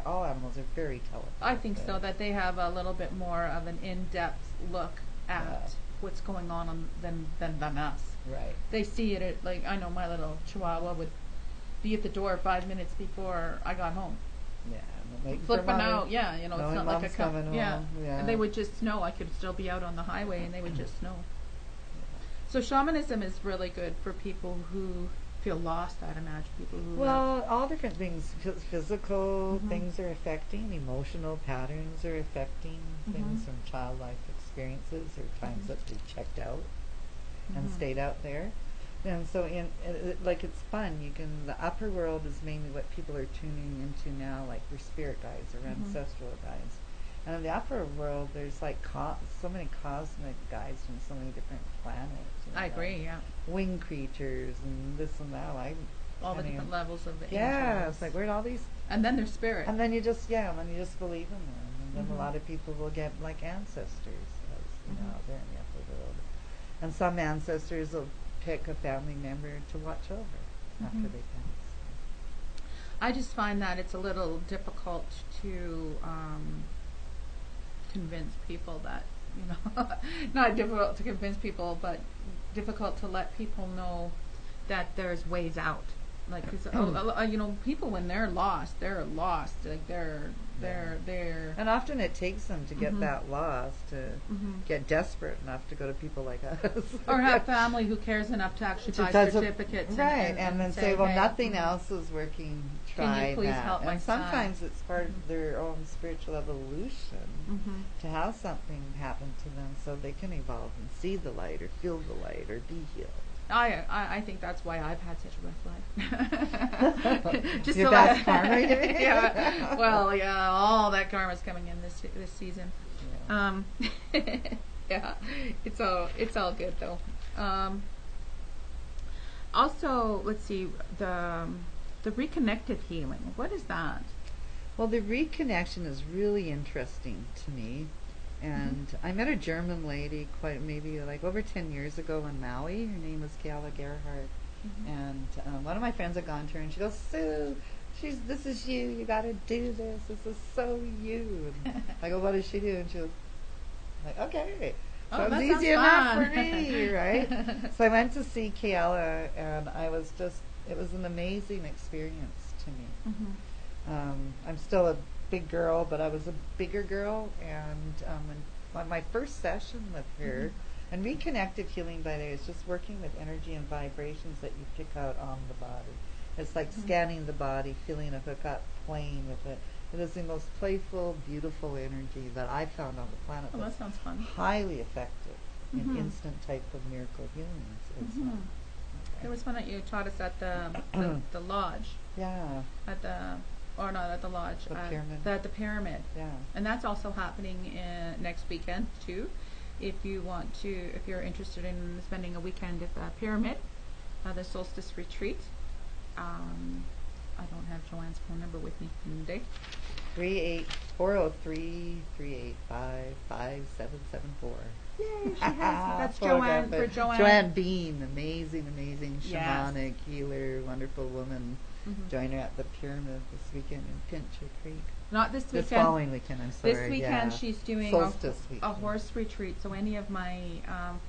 all animals are very telepathic. I think so, that they have a little bit more of an in-depth look at Yeah. what's going on than us. Right. They see it like, I know my little chihuahua would be at the door 5 minutes before I got home. Yeah. Waiting for Flipping mommy. out, yeah, it's Knowing not like a mom's coming yeah. home, yeah. And they would just know. I could still be out on the highway and they would just know. So shamanism is really good for people who feel lost, I'd imagine. People who Well, all different things. Physical Mhm. things are affecting. Emotional patterns are affecting things Mhm. from child life experiences or times Mhm. that we checked out and Mhm. stayed out there. And so, it's fun. The upper world is mainly what people are tuning into now, like your spirit guides or Mhm. ancestral guides. And in the upper world, there's like so many cosmic guides from so many different planets. I agree, yeah. Winged creatures and this and that. All the different levels of the Yeah, angels. it's like where'd all these, And then their spirit. and then you just believe in them, and then Mhm. a lot of people will get like ancestors, Mhm. out there in the upper world, and some ancestors will pick a family member to watch over after Mhm. they pass. I just find that it's a little difficult to convince people that, not difficult to convince people, but difficult to let people know that there's ways out. Like, cause you know, people when they're lost. Like they're. And often it takes them to get Mhm. that lost to get desperate enough to go to people like us. Or have family who cares enough to actually buy Does it- certificates. right, and then say, well, hey, nothing else is working. Try you please that. help my and son? sometimes it's part of their own spiritual evolution Mhm. to have something happen to them, so they can evolve and see the light or feel the light or be healed. I think that's why I've had such a rough life. Just Your so bad karma, you mean? Yeah. Well, yeah, all that karma's coming in this season. Yeah. Yeah, it's all good though. Also, let's see, the reconnected healing. What is that? Well, the reconnection is really interesting to me. And I met a German lady maybe like over 10 years ago in Maui. Her name was Kayla Gerhardt. And one of my friends had gone to her and she goes, Sue, this is you. You got to do this. This is so you. And I go, what does she do? And she goes, like, okay. Oh, Sounds that sounds easy enough fun. for me, right? So I went to see Kayla and it was an amazing experience to me. I'm still a big girl, but I was a bigger girl, and on my first session with her, and reconnected healing, by the way, is just working with energy and vibrations that you pick out on the body. It's like scanning the body, feeling a hookup, playing with it. It is the most playful, beautiful energy that I've found on the planet. Oh, that sounds fun. Highly effective in instant type of miracle healings. There was one that you taught us at the lodge. Yeah. Not at the lodge. The pyramid. The pyramid. Yeah. And that's also happening next weekend too. If you're interested in spending a weekend at the pyramid, the solstice retreat. I don't have Joanne's phone number with me today. 403-385-5774. Yay, she has. That's Poor Joanne girl, for but Joanne. Joanne Bean, amazing Yes. shamanic healer, wonderful woman. Join her at the pyramid this weekend in Pincher Creek. Not this weekend. This following weekend, I'm sorry. This weekend yeah. she's doing Solstice a weekend. horse retreat. So any of my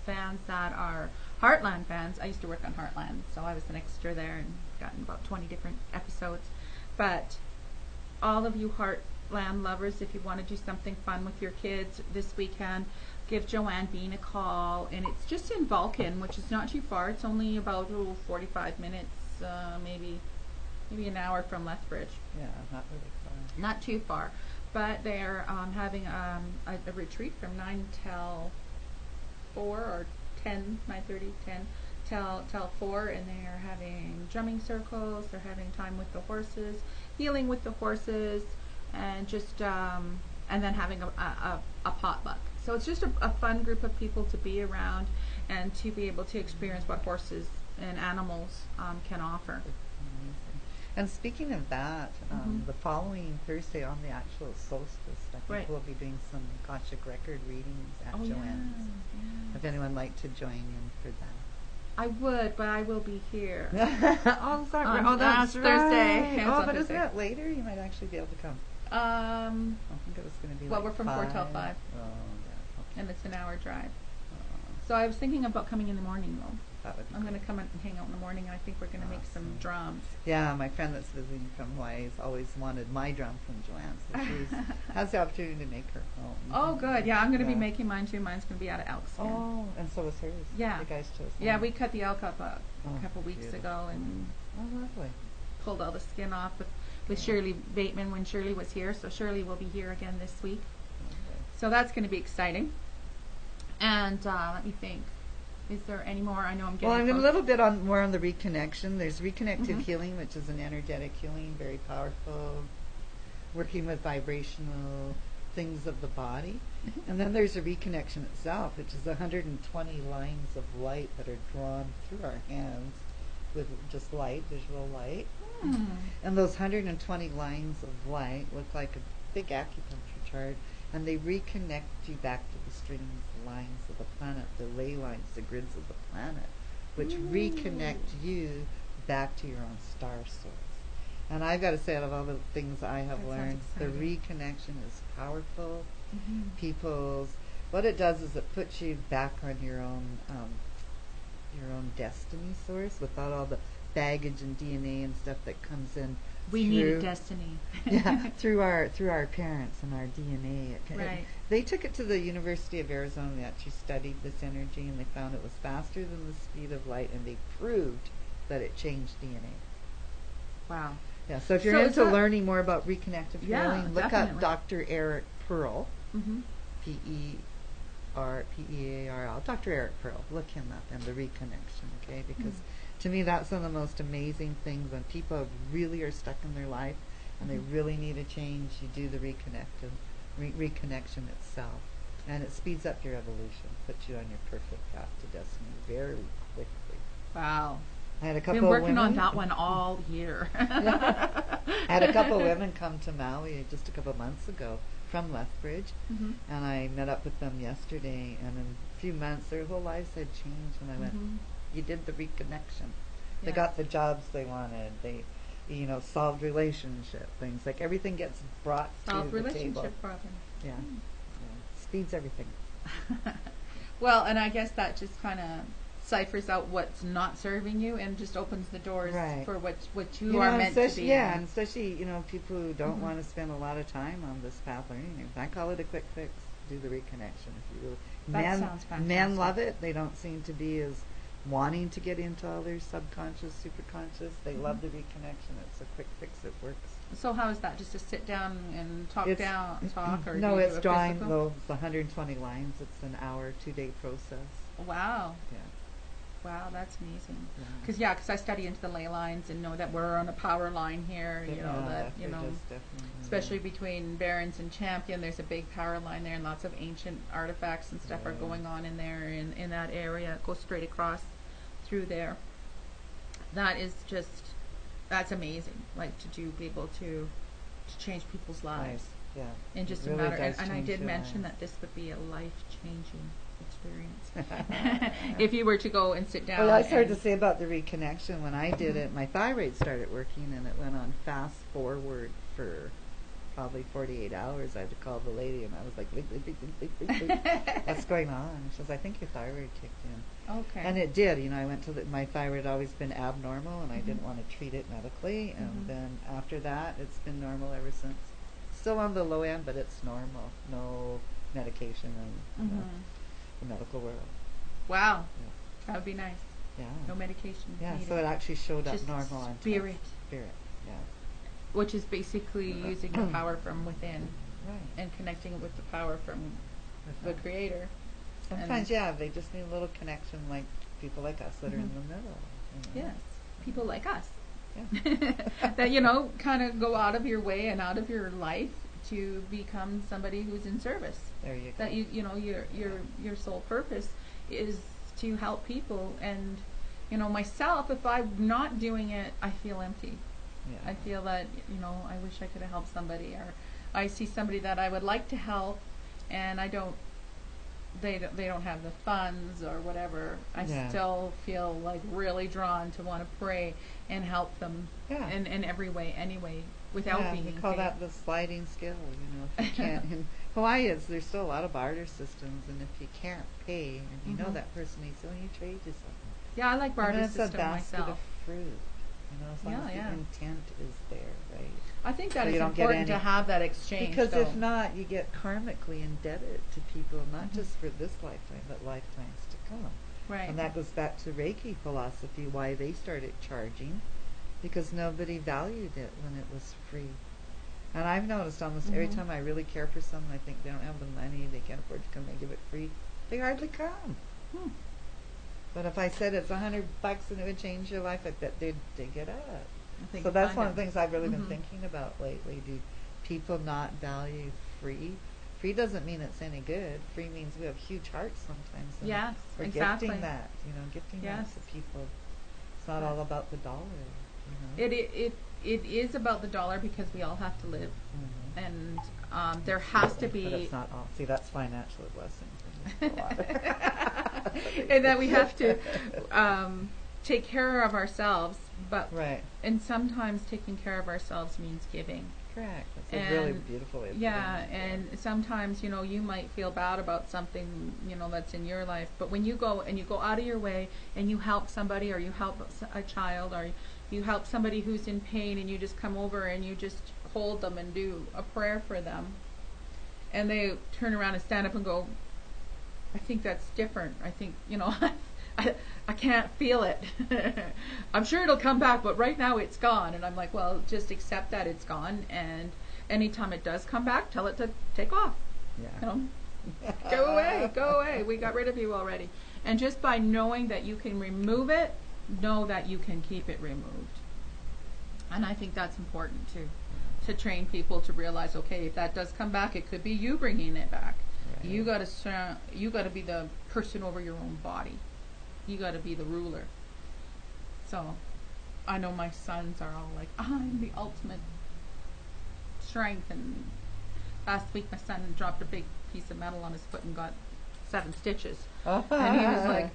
fans that are Heartland fans, I used to work on Heartland, so I was an extra there and gotten about 20 different episodes. But all of you Heartland lovers, if you want to do something fun with your kids this weekend, give Joanne Bean a call. And it's just in Vulcan, which is not too far. It's only about 45 minutes, maybe an hour from Lethbridge. Yeah, not really far. Not too far. But they're having a retreat from 9 till 4 or 10, 9:30, 10 till 4, and they are having drumming circles. They're having time with the horses, healing with the horses, and just and then having a potluck. So it's just a fun group of people to be around and to be able to experience what horses and animals can offer. Amazing. And speaking of that, the following Thursday on the actual solstice, I think Right. we'll be doing some Akashic record readings at Oh, Joanne's. yeah. If anyone would like to join in for that. I would, but I will be here. Oh, sorry. Oh, that's Thursday. Right. It's Oh, on but isn't Thursday. that later? You might actually be able to come. I think it was going to be Well, like we're from 4 till 5. Oh, yeah. Okay. And it's an hour drive. Oh, So I was thinking about coming in the morning, though. that would be I'm going to great. come and hang out in the morning, and I think we're going to make some Awesome. drums. Yeah, my friend that's visiting from Hawaii has always wanted my drum from Joanne, so she has the opportunity to make her own. Oh, good. Yeah, I'm going to be Yeah. making mine, too. Mine's going to be out of elk skin. Oh, and so was hers. Yeah. The guys chose. Yeah, mine. we cut the elk up a Oh, couple weeks beautiful. ago and Oh, lovely. pulled all the skin off with Shirley Bateman when Shirley was here. So Shirley will be here again this week. Lovely. So that's going to be exciting. And let me think. Is there any more? I know I'm getting Well, I'm close. a little bit more on the reconnection. There's reconnective Mhm. healing, which is an energetic healing, very powerful, working with vibrational things of the body. And then there's a reconnection itself, which is 120 lines of light that are drawn through our hands with just light, visual light. And those 120 lines of light look like a big acupuncture chart, and they reconnect you back to the strings, the lines of the planet, the ley lines, the grids of the planet, which reconnect you back to your own star source. And I've got to say, out of all the things I have That sounds learned, the exciting. reconnection is powerful. Mhm. What it does is it puts you back on your own destiny source without all the baggage and DNA and stuff that comes in. We through, need a destiny. yeah, through our parents and our DNA. Right. They took it to the University of Arizona. They actually studied this energy, and they found it was faster than the speed of light, and they proved that it changed DNA. Wow. Yeah. So if you're So into is that- learning more about reconnective Yeah, healing, look definitely. up Dr. Eric Pearl. Mm-hmm. Pearl, Dr. Eric Pearl. Look him up and the reconnection, okay? Because to me, that's one of the most amazing things when people really are stuck in their life and they really need a change. You do the reconnection itself, and it speeds up your evolution, puts you on your perfect path to destiny very quickly. Wow. I had a couple Been working of women, on that one all year. I had a couple of women come to Maui just a couple of months ago from Lethbridge, Mm-hmm. and I met up with them yesterday, and in a few months their whole lives had changed, and I went, Mhm. you did the reconnection. They Yes. got the jobs they wanted. They, solved relationship things. Like everything gets brought Solve to the table. relationship problems. Yeah. Yeah. Speeds everything. Well, and I guess that just kind of ciphers out what's not serving you and just opens the doors Right. for what you are meant to especially, be. yeah, and especially, people who don't Mhm. want to spend a lot of time on this path learning. I call it a quick fix. Do the reconnection. If you really, That sounds fantastic. men love it. They don't seem to be as wanting to get into all their subconscious, superconscious. They love the reconnection. It's a quick fix. It works. So how is that? Just to sit down and talk, or do no, you it's do a drawing physical? the 120 lines. It's an hour, 2-day process. Wow. Yeah. Wow, that's amazing. Yeah. Because I study into the ley lines and know that we're on a power line here. Especially between Barons and Champion, there's a big power line there, and lots of ancient artifacts and stuff are Yeah. going on in there in that area. It goes straight across through there. That's amazing. Like to be able to change people's lives Yeah. in just It a really matter. does And I change did your mention lives. that this would be a life-changing experience if you were to go and sit down. Well, I started to and- say about the reconnection. When I did it, my thyroid started working, and it went on fast forward for probably 48 hours. I had to call the lady, and I was like, "Wait, what's going on?" And she was, "I think your thyroid kicked in." Okay. And it did. I went to my thyroid had always been abnormal, and I didn't Mhm. want to treat it medically. And Mhm. then after that, it's been normal ever since. Still on the low end, but it's normal. No medication in Mhm. the medical world. Wow. Yeah. That would be nice. Yeah. No medication Yeah, needed. so it actually showed up Just normal on spirit. test. Spirit, yeah. Which is basically using the power from within Right. and connecting it with the power from the Right. Creator. Sometimes, they just need a little connection, like people like us that are in Mhm. the middle. Yes, people like us. Yeah. That kind of go out of your way and out of your life to become somebody who's in service. There you go. That your sole purpose is to help people. And myself, if I'm not doing it, I feel empty. Yeah. I feel that I wish I could have helped somebody, or I see somebody that I would like to help, and I don't. They don't have the funds or whatever. I Yeah. still feel like really drawn to want to pray and help them Yeah. in every way, anyway, without Yeah, being we call paid. that the sliding scale. If you can't, in Hawaii, there's still a lot of barter systems, and if you can't pay, and you know Mhm. that person needs something, you trade you something. Yeah, I like And barter then it's a system basket myself. of fruit. As long as Yeah. the intent is there, right? I think that So is you don't get important to any- have that exchange. Because though. if not, you get karmically indebted to people, not Mhm. just for this lifetime, but lifetimes to come. Right. And that goes back to Reiki philosophy, why they started charging, because nobody valued it when it was free. And I've noticed almost every Mhm. time I really care for someone, I think they don't have the money, they can't afford to come, they give it free, they hardly come. Hmm. But if I said it's $100 and it would change your life, I bet they'd dig it up. I think So that's find one it. of the things I've really been Mhm. thinking about lately. Do people not value free? Free doesn't mean it's any good. Free means we have huge hearts sometimes. And Yes, we're exactly. gifting that, gifting Yes. that to people. It's not all about the dollar, It is about the dollar because we all have to live, Mhm. and there has to be. But it's not all. See, that's financial blessing. And that we have to take care of ourselves, but Right. and sometimes taking care of ourselves means giving. Correct. That's a really beautiful way of Yeah, putting it. and sometimes, you might feel bad about something, that's in your life, but when you go out of your way and you help somebody, or you help a child, or you help somebody who's in pain, and you just come over and you just hold them and do a prayer for them, and they turn around and stand up and go, I think that's different. I think, I can't feel it. I'm sure it'll come back, but right now it's gone. And I'm like, well, just accept that it's gone. And anytime it does come back, tell it to take off. Yeah. Go away, go away. We got rid of you already. And just by knowing that you can remove it, know that you can keep it removed. And I think that's important to train people to realize, okay, if that does come back, it could be you bringing it back. Right. You gotta be the person over your own body. You gotta be the ruler. So, I know my sons are all like, I'm the ultimate strength. And last week my son dropped a big piece of metal on his foot and got 7 stitches. And he was like,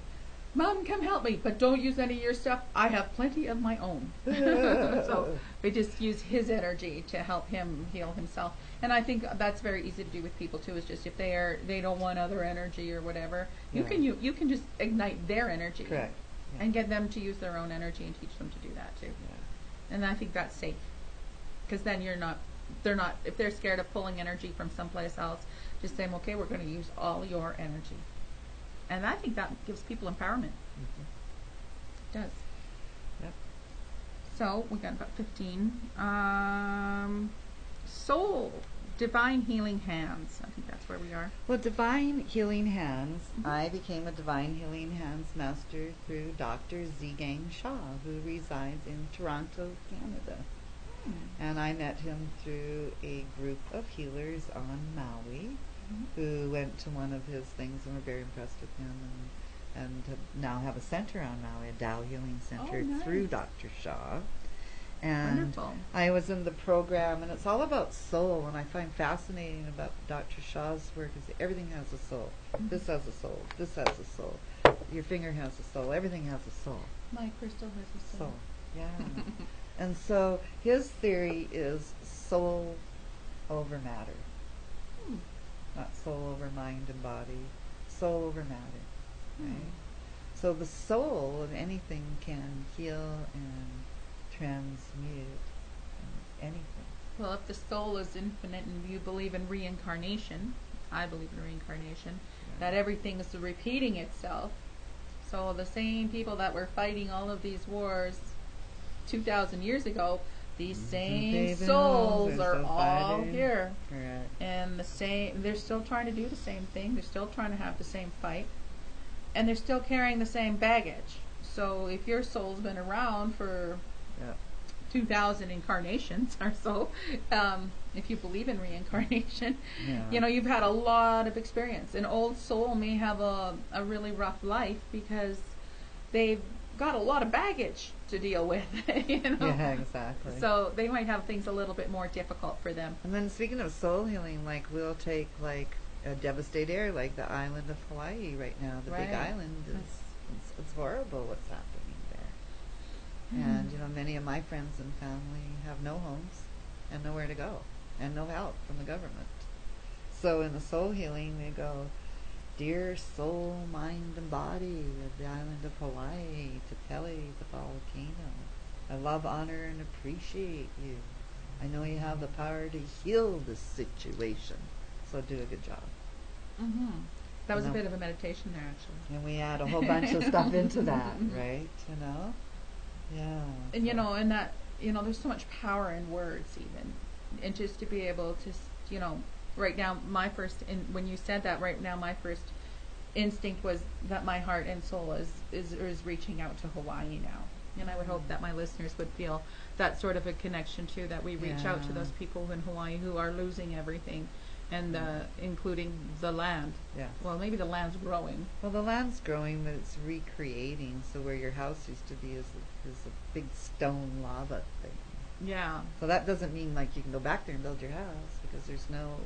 Mom, come help me, but don't use any of your stuff. I have plenty of my own. So we just use his energy to help him heal himself. And I think that's very easy to do with people too. Is just if they don't want other energy or whatever, you can just ignite their energy. Correct. Yeah. And get them to use their own energy and teach them to do that too. Yeah. And I think that's safe, because then they're not if they're scared of pulling energy from someplace else, just say, okay, we're going to use all your energy. And I think that gives people empowerment. Mm-hmm. It does. Yep. So we got about 15. Soul, divine healing hands. I think that's where we are. Well, Divine Healing Hands, I became a Divine Healing Hands master through Dr. Zgang Shaw, who resides in Toronto, Canada. And I met him through a group of healers on Maui who went to one of his things and were very impressed with him, and now have a center on Maui, a Tao Healing Center, nice. through Dr. Shaw. And Wonderful. I was in the program, and it's all about soul, and I find fascinating about Dr. Shaw's work is everything has a soul. This has a soul. This has a soul. Your finger has a soul. Everything has a soul. My crystal has a soul. Soul. Yeah. And so his theory is soul over matter. Not soul over mind and body. Soul over matter. Right? So the soul of anything can heal and transmute anything. Well, if the soul is infinite and you believe in reincarnation, I believe in reincarnation, that everything is repeating itself. So the same people that were fighting all of these wars 2,000 years ago, these same souls are all here. Correct. And they're still trying to do the same thing. They're still trying to have the same fight. And they're still carrying the same baggage. So if your soul's been around for 2,000 incarnations or so, if you believe in reincarnation, you've had a lot of experience. An old soul may have a really rough life because they've got a lot of baggage to deal with. Yeah, exactly. So they might have things a little bit more difficult for them. And then speaking of soul healing, like we'll take like a devastated area like the island of Hawaii right now. The big island it's horrible what's happening there. And many of my friends and family have no homes and nowhere to go and no help from the government. So in the soul healing they go, dear soul, mind, and body of the island of Hawaii, to Pele, the volcano, I love, honor, and appreciate you. I know you have the power to heal this situation, so do a good job. That was a bit of a meditation there, actually. And we add a whole bunch of stuff into that, right? Yeah. And and that there's so much power in words, even, and just to be able to right now, when you said that, right now, my first instinct was that my heart and soul is reaching out to Hawaii now. And I would hope that my listeners would feel that sort of a connection too, that we reach out to those people in Hawaii who are losing everything, and including the land. Yeah. Well, maybe the land's growing. Well, the land's growing, but it's recreating. So where your house used to be is a big stone lava thing. Yeah. So that doesn't mean like you can go back there and build your house, because there's no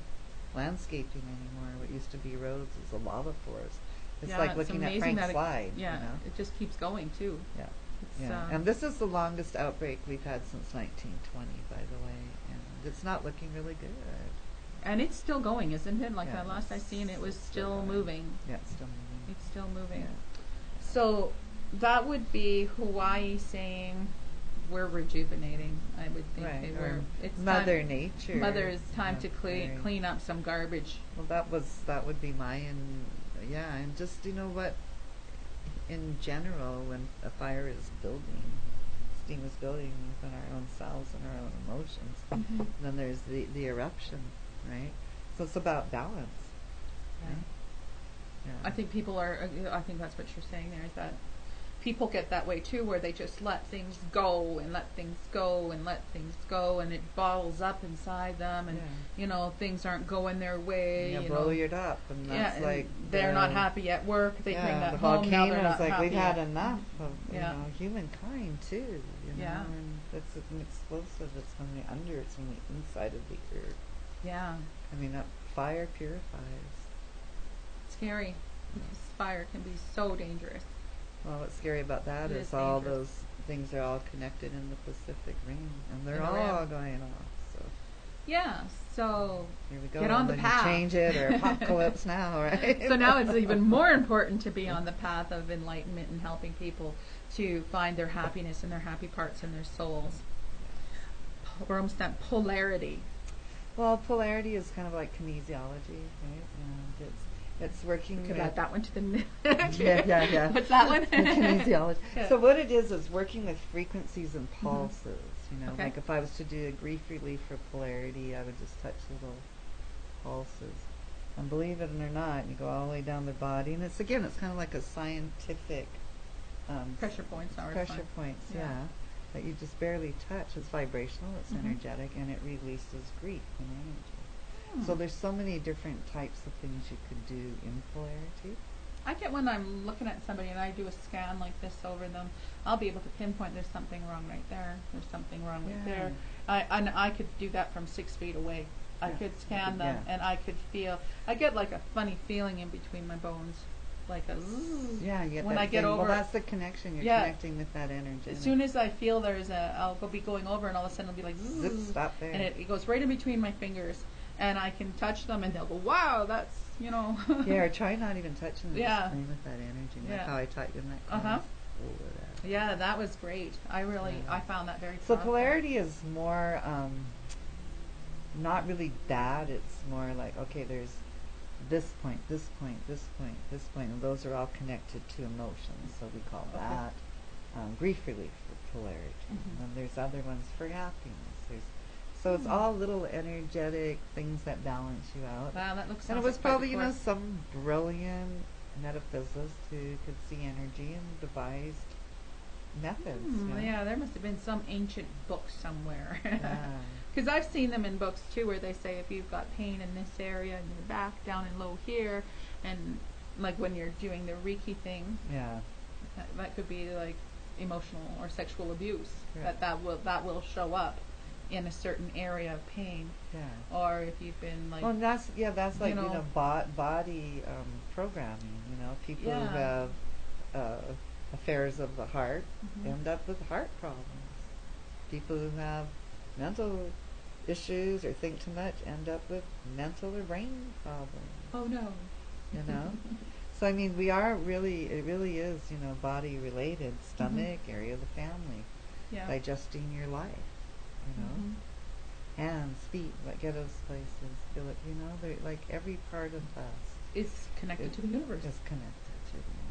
landscaping anymore. What used to be roads is a lava forest. It's like looking at Frank's slide. It just keeps going too. Yeah. And this is the longest outbreak we've had since 1920, by the way. And it's not looking really good. And it's still going, isn't it? Like Yeah, the last I seen, it was it's still going. moving. Yeah, it's still moving. It's still moving. Yeah. So that would be Hawaii saying we're rejuvenating. I would think Right, we're. or It's Mother time, Nature. Mother, it's time to Very- clean up some garbage. Well, that would be and just what, in general, when a fire is building, steam is building within our own selves and our own emotions, Mhm. then there's the eruption, right? So it's about balance, right? Yeah. I think people are. I think that's what you're saying there. Is that people get that way too, where they just let things go and let things go and let things go, and it bottles up inside them, and things aren't going their way. You you blow know. it up, and that's and like they're not happy at work. They bring that the home. Now they're volcanoes, not like happy we've had at- enough of Yeah. humankind too. Yeah. And it's an explosive. It's from the under. It's from the inside of the earth. Yeah, I mean, that fire purifies. scary because fire can be so dangerous. Well, what's scary about that It is is all dangerous. those things are all connected in the Pacific Ring, and they're In the all rim. going off. So Yeah, so here we go. Get on the and path. Change it or apocalypse now, right? so now it's even more important to be on the path of enlightenment and helping people to find their happiness and their happy parts in their souls. We're almost at polarity. Well, polarity is kind of like kinesiology, right? It's working Could with add that one to the yeah. What's that one? Kinesiology. Yeah. So what it is working with frequencies and pulses. Okay. Like if I was to do a grief relief for polarity, I would just touch little pulses. And believe it or not, you go all the way down the body, and it's kind of like a scientific Pressure points are pressure fine. points, Yeah. that you just barely touch. It's vibrational, it's Mhm. energetic, and it releases grief and energy. So Hmm. there's so many different types of things you could do in polarity. I get when I'm looking at somebody and I do a scan like this over them, I'll be able to pinpoint there's something wrong right there. There's something wrong right there. I could do that from 6 feet away. I Yeah. could scan them and I could feel. I get like a funny feeling in between my bones, like a zzz. Yeah, you get when that I get thing. over. Well, that's the connection. You're Yeah. connecting with that energy. As soon as I feel I'll be going over, and all of a sudden it'll be like zzz, Zip, stop there. and it goes right in between my fingers, and I can touch them, and they'll go, "Wow, that's." Yeah, or try not even touching them. Yeah. Just playing with that energy. Like Yeah. how I taught you in that class. Uh-huh. That. Yeah, that was great. I found that very. So powerful. polarity is more not really that. It's more like, okay, there's this point, this point, this point, this point, and those are all connected to emotions. So we call Okay. that grief relief for polarity. Mhm. And there's other ones for happiness. So it's all little energetic things that balance you out. Wow, that looks. And it sounds was like quite probably, the course. some brilliant metaphysicist who could see energy and devised methods. Yeah, there must have been some ancient book somewhere. Yeah. Because I've seen them in books too, where they say if you've got pain in this area, in your back, down and low here, and like when you're doing the Reiki thing, Yeah. that could be like emotional or sexual abuse. Yeah. That will show up in a certain area of pain, Yeah. or if you've been like. Well, and that's like know- body programming. People who Yeah. have affairs of the heart Mhm. end up with heart problems. People who have mental issues or think too much end up with mental or brain problems. Oh no. So I mean, it really is body related. Stomach, area of the family, Yeah. digesting your life. Mhm. Hands, feet, get those places. Feel it. They're like every part of us It's connected to the universe. is connected to the universe.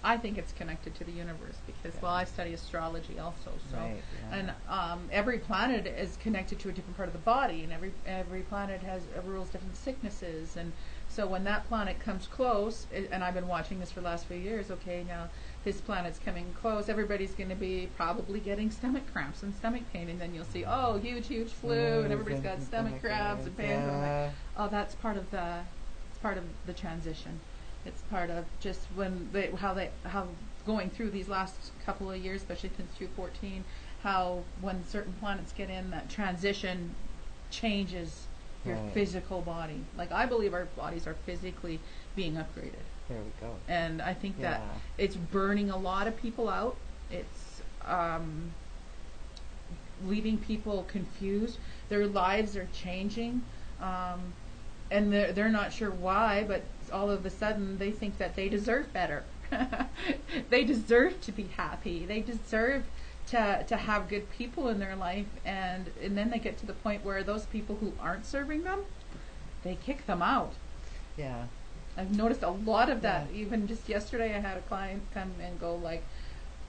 I think it's connected to the universe because, Yeah. I study astrology also. So, Right, yeah. and every planet is connected to a different part of the body, and every planet has rules different sicknesses. And so, when that planet comes close, and I've been watching this for the last few years. Okay, now this planet's coming close. Everybody's going to be probably getting stomach cramps and stomach pain, and then you'll see, huge flu, and everybody's got stomach cramps and pain. And I'm like, oh, that's part of the transition. It's part of just when how going through these last couple of years, especially since 2014, how when certain planets get in, that transition changes your Right. physical body. Like I believe our bodies are physically being upgraded, There we go. and I think that Yeah. it's burning a lot of people out. It's leaving people confused. Their lives are changing, and they're not sure why, but all of a sudden they think that they deserve better. They deserve to be happy. They deserve to have good people in their life, and then they get to the point where those people who aren't serving them, they kick them out. Yeah. I've noticed a lot of that. Yeah. Even just yesterday I had a client come and go like,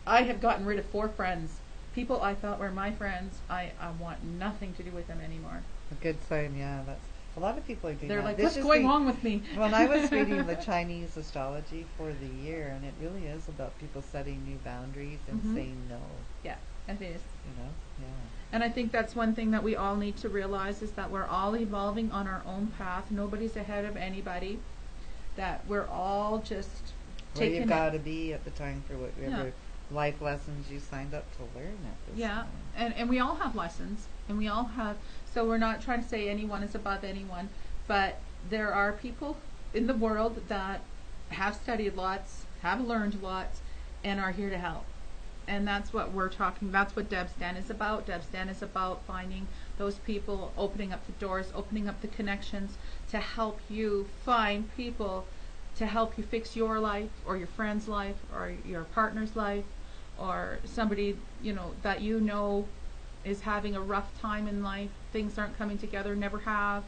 I have gotten rid of 4 friends. People I thought were my friends, I want nothing to do with them anymore. A good sign, yeah. That's a lot of people are doing They're that. like, This what's is going on with me? When I was reading the Chinese astrology for the year, and it really is about people setting new boundaries and saying no. Yeah, it is. You know, yeah. And I think that's one thing that we all need to realize is that we're all evolving on our own path. Nobody's ahead of anybody. That we're all just Where taking you've got to be at the time for whatever Yeah. life lessons you signed up to learn at this Yeah, time. and we all have lessons, and we all have, so we're not trying to say anyone is above anyone, but there are people in the world that have studied lots, have learned lots, and are here to help. And that's what we're talking, that's what Debbz Den is about. Debbz Den is about finding those people, opening up the doors, opening up the connections to help you find people to help you fix your life or your friend's life or your partner's life or somebody, that is having a rough time in life. Things aren't coming together, never have,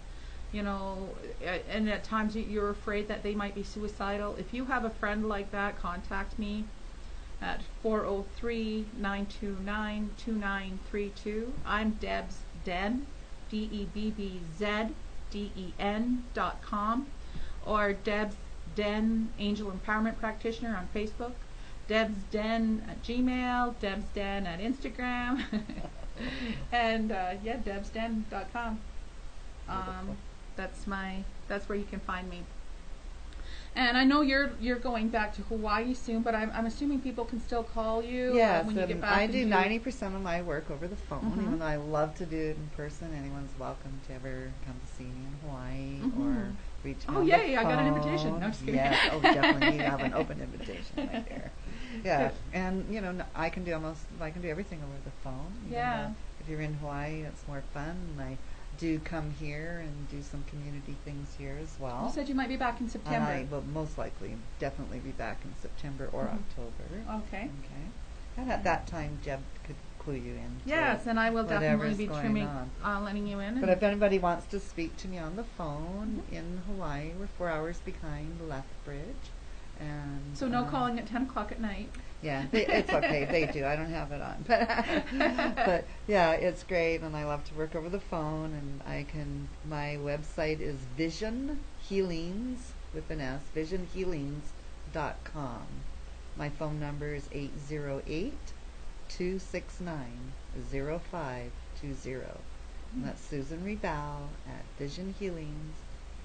and at times you're afraid that they might be suicidal. If you have a friend like that, contact me at 403-929-2932. I'm Debbz Den, DebbzDen.com, or Debbz Den Angel Empowerment Practitioner on Facebook, Debbz Den at Gmail, Debbz Den at Instagram, and DebbzDen.com. That's where you can find me. And I know you're going back to Hawaii soon, but I'm assuming people can still call you Yes, when you get back. I do 90% of my work over the phone, Mhm. even though I love to do it in person. Anyone's welcome to ever come to see me in Hawaii or reach me Oh, on the yay, I got an phone. invitation. No, just kidding. Yes, oh, definitely. You have an open invitation right there. Yeah, and I can do everything over the phone. Even Yeah. though if you're in Hawaii, it's more fun. And I do come here and do some community things here as well. You said you might be back in September. And I will most likely definitely be back in September or October. Okay. Okay. And at that time, Jeb could clue you in. Yes, and I will definitely be going trimming, on. letting you in. But if anybody wants to speak to me on the phone in Hawaii, we're 4 hours behind Lethbridge. And So no calling at 10 o'clock at night. Yeah, it's okay. They do. I don't have it on. But yeah, it's great, and I love to work over the phone. And my website is Vision Healings with an S, visionhealings.com. My phone number is 808-269-0520. And that's Susan Rebal at Vision Healings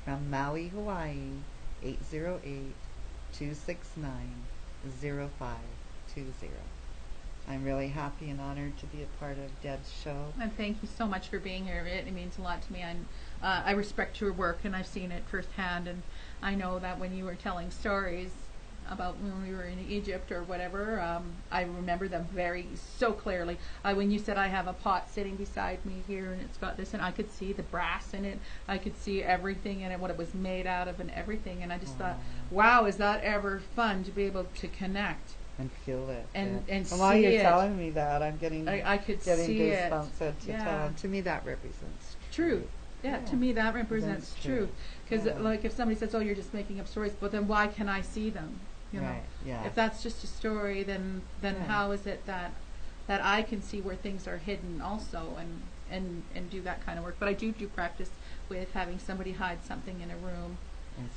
from Maui, Hawaii, 808-269-0520. I'm really happy and honored to be a part of Deb's show. And thank you so much for being here. It means a lot to me. I respect your work, and I've seen it firsthand. And I know that when you were telling stories about when we were in Egypt or whatever, I remember them so clearly. When you said I have a pot sitting beside me here, and it's got this, and I could see the brass in it. I could see everything in it, what it was made out of, and everything. And I just thought, wow, is that ever fun to be able to connect? And feel it. And while see you're it. telling me that, I'm getting I could see it. goosebumps head to toe. Yeah. And to me, that represents Truth. Yeah, to me that represents That's truth. Because Yeah. like if somebody says, "Oh, you're just making up stories," but then why can I see them? Right, yeah. If that's just a story, then Yeah. how is it that I can see where things are hidden also and do that kind of work? But I do practice with having somebody hide something in a room.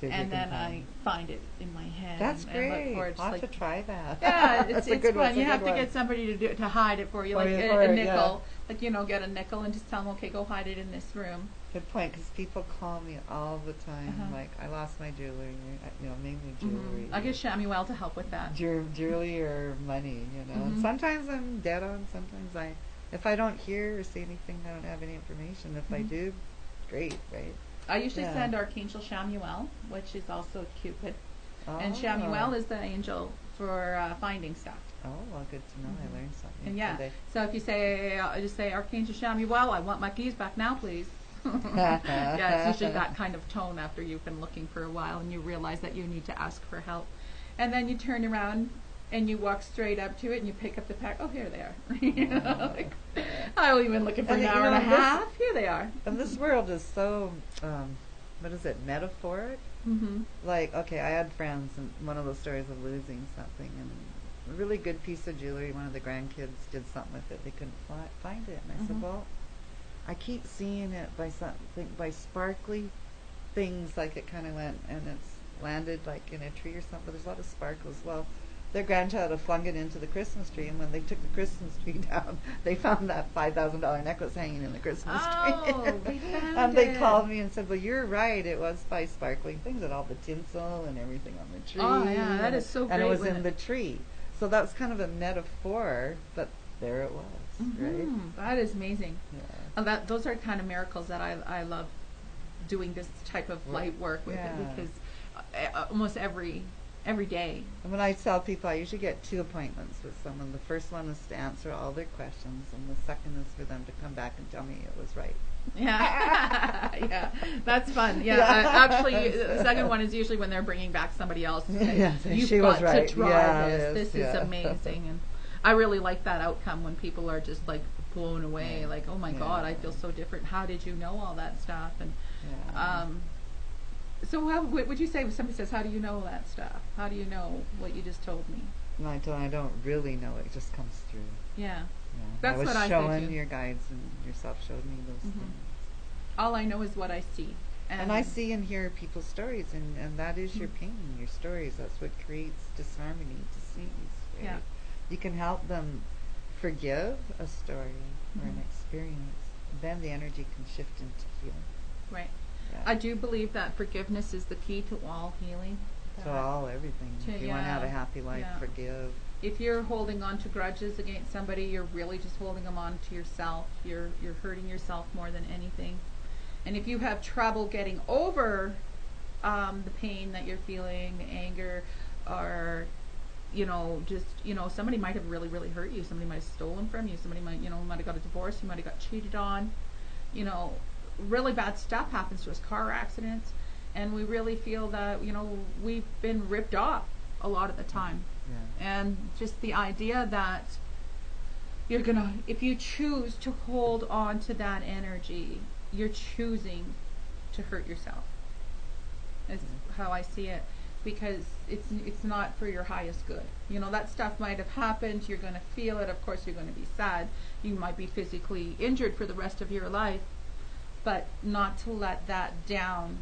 See if you And can then find I find it in my head. That's and great. look for it. Just I'll like, have to try that. yeah, That's it's a good fun. one. You have It's a to good get somebody to hide it for you, For like you, a for it, nickel. Like get a nickel and just tell them, okay, go hide it in this room. Good point, because people call me all the time, like, I lost my jewelry, mainly jewelry. I get Shamuel to help with that. Jewelry or money, And sometimes I'm dead on, sometimes if I don't hear or see anything, I don't have any information. If I do, great, right? I usually send Archangel Shamuel, which is also Cupid. Oh. And Shamuel is the angel for finding stuff. Oh, well, good to know. I learned something And yeah, today. so if you say, just say, Archangel Shamuel, I want my keys back now, please. Yeah, it's usually that kind of tone after you've been looking for a while and you realize that you need to ask for help. And then you turn around and you walk straight up to it and you pick up the pack. Oh, here they are. You know, like, I've only been looking for an hour and a half. Here they are. And this world is so, what is it, metaphoric? Mm-hmm. Like, okay, I had friends, and one of those stories of losing something, and a really good piece of jewelry, one of the grandkids did something with it. They couldn't find it. And I said, well, I keep seeing it by something, by sparkly things, like it kind of went, and it's landed like in a tree or something, but there's a lot of sparkles. Well, their grandchild had flung it into the Christmas tree, and when they took the Christmas tree down, they found that $5,000 necklace hanging in the Christmas tree. Oh, they found and they it. called me and said, well, you're right, it was by sparkling things and all the tinsel and everything on the tree. Oh, yeah, that is so great. And it was in the tree. So that was kind of a metaphor, but there it was, right? That is amazing. Yeah. Those are kind of miracles that I love doing this type of light work with it, because almost every day. And when I tell people, I usually get 2 appointments with someone. The first one is to answer all their questions, and the second is for them to come back and tell me it was right. Yeah, yeah, that's fun. Yeah, actually, the second one is usually when they're bringing back somebody else. To say, You've she got was right. to try Yeah, this. This is amazing, and I really like that outcome when people are just like blown away, like, oh my God, I feel so different. How did you know all that stuff? And so what would you say if somebody says, how do you know that stuff? How do you know what you just told me? No, I don't really know. It just comes through. Yeah. That's what I showing think too. your guides, and yourself showed me those things. All I know is what I see. And I see and hear people's stories, and that is your pain, your stories. That's what creates disharmony, disease. Right? Yeah. You can help them forgive a story or an experience. Then the energy can shift into healing. Right. Yeah. I do believe that forgiveness is the key to all healing. To all, everything. If you want to have a happy life, forgive. If you're holding on to grudges against somebody, you're really just holding them on to yourself. You're hurting yourself more than anything. And if you have trouble getting over the pain that you're feeling, the anger, or somebody might have really, really hurt you. Somebody might have stolen from you. Somebody might have got a divorce. You might have got cheated on. Really bad stuff happens to us, car accidents, and we really feel that we've been ripped off a lot of the time. And just the idea that if you choose to hold on to that energy, you're choosing to hurt yourself. That's how I see it, because it's not for your highest good. That stuff might have happened. You're going to feel it. Of course, you're going to be sad. You might be physically injured for the rest of your life, but not to let that down,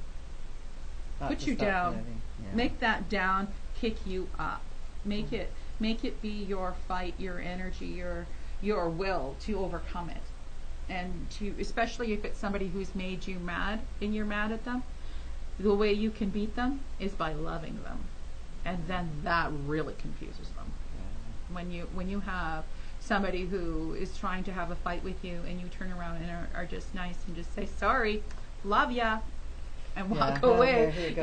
put you down, make that down, kick you up. Make it be your fight, your energy, your will to overcome it. And especially if it's somebody who's made you mad and you're mad at them, the way you can beat them is by loving them. And then that really confuses them. When you have somebody who is trying to have a fight with you and you turn around and are just nice and just say, sorry, love ya, and walk away,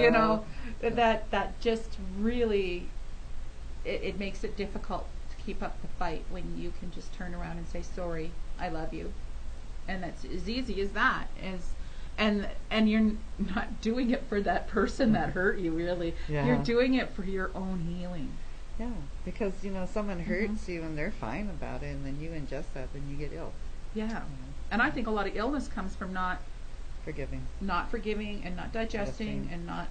that just really, it makes it difficult to keep up the fight when you can just turn around and say, sorry, I love you. And that's as easy as that. And you're not doing it for that person that hurt you, really. You're doing it for your own healing. Yeah, because someone hurts you and they're fine about it, and then you ingest that, then you get ill. Yeah. And I think a lot of illness comes from not forgiving and not digesting and not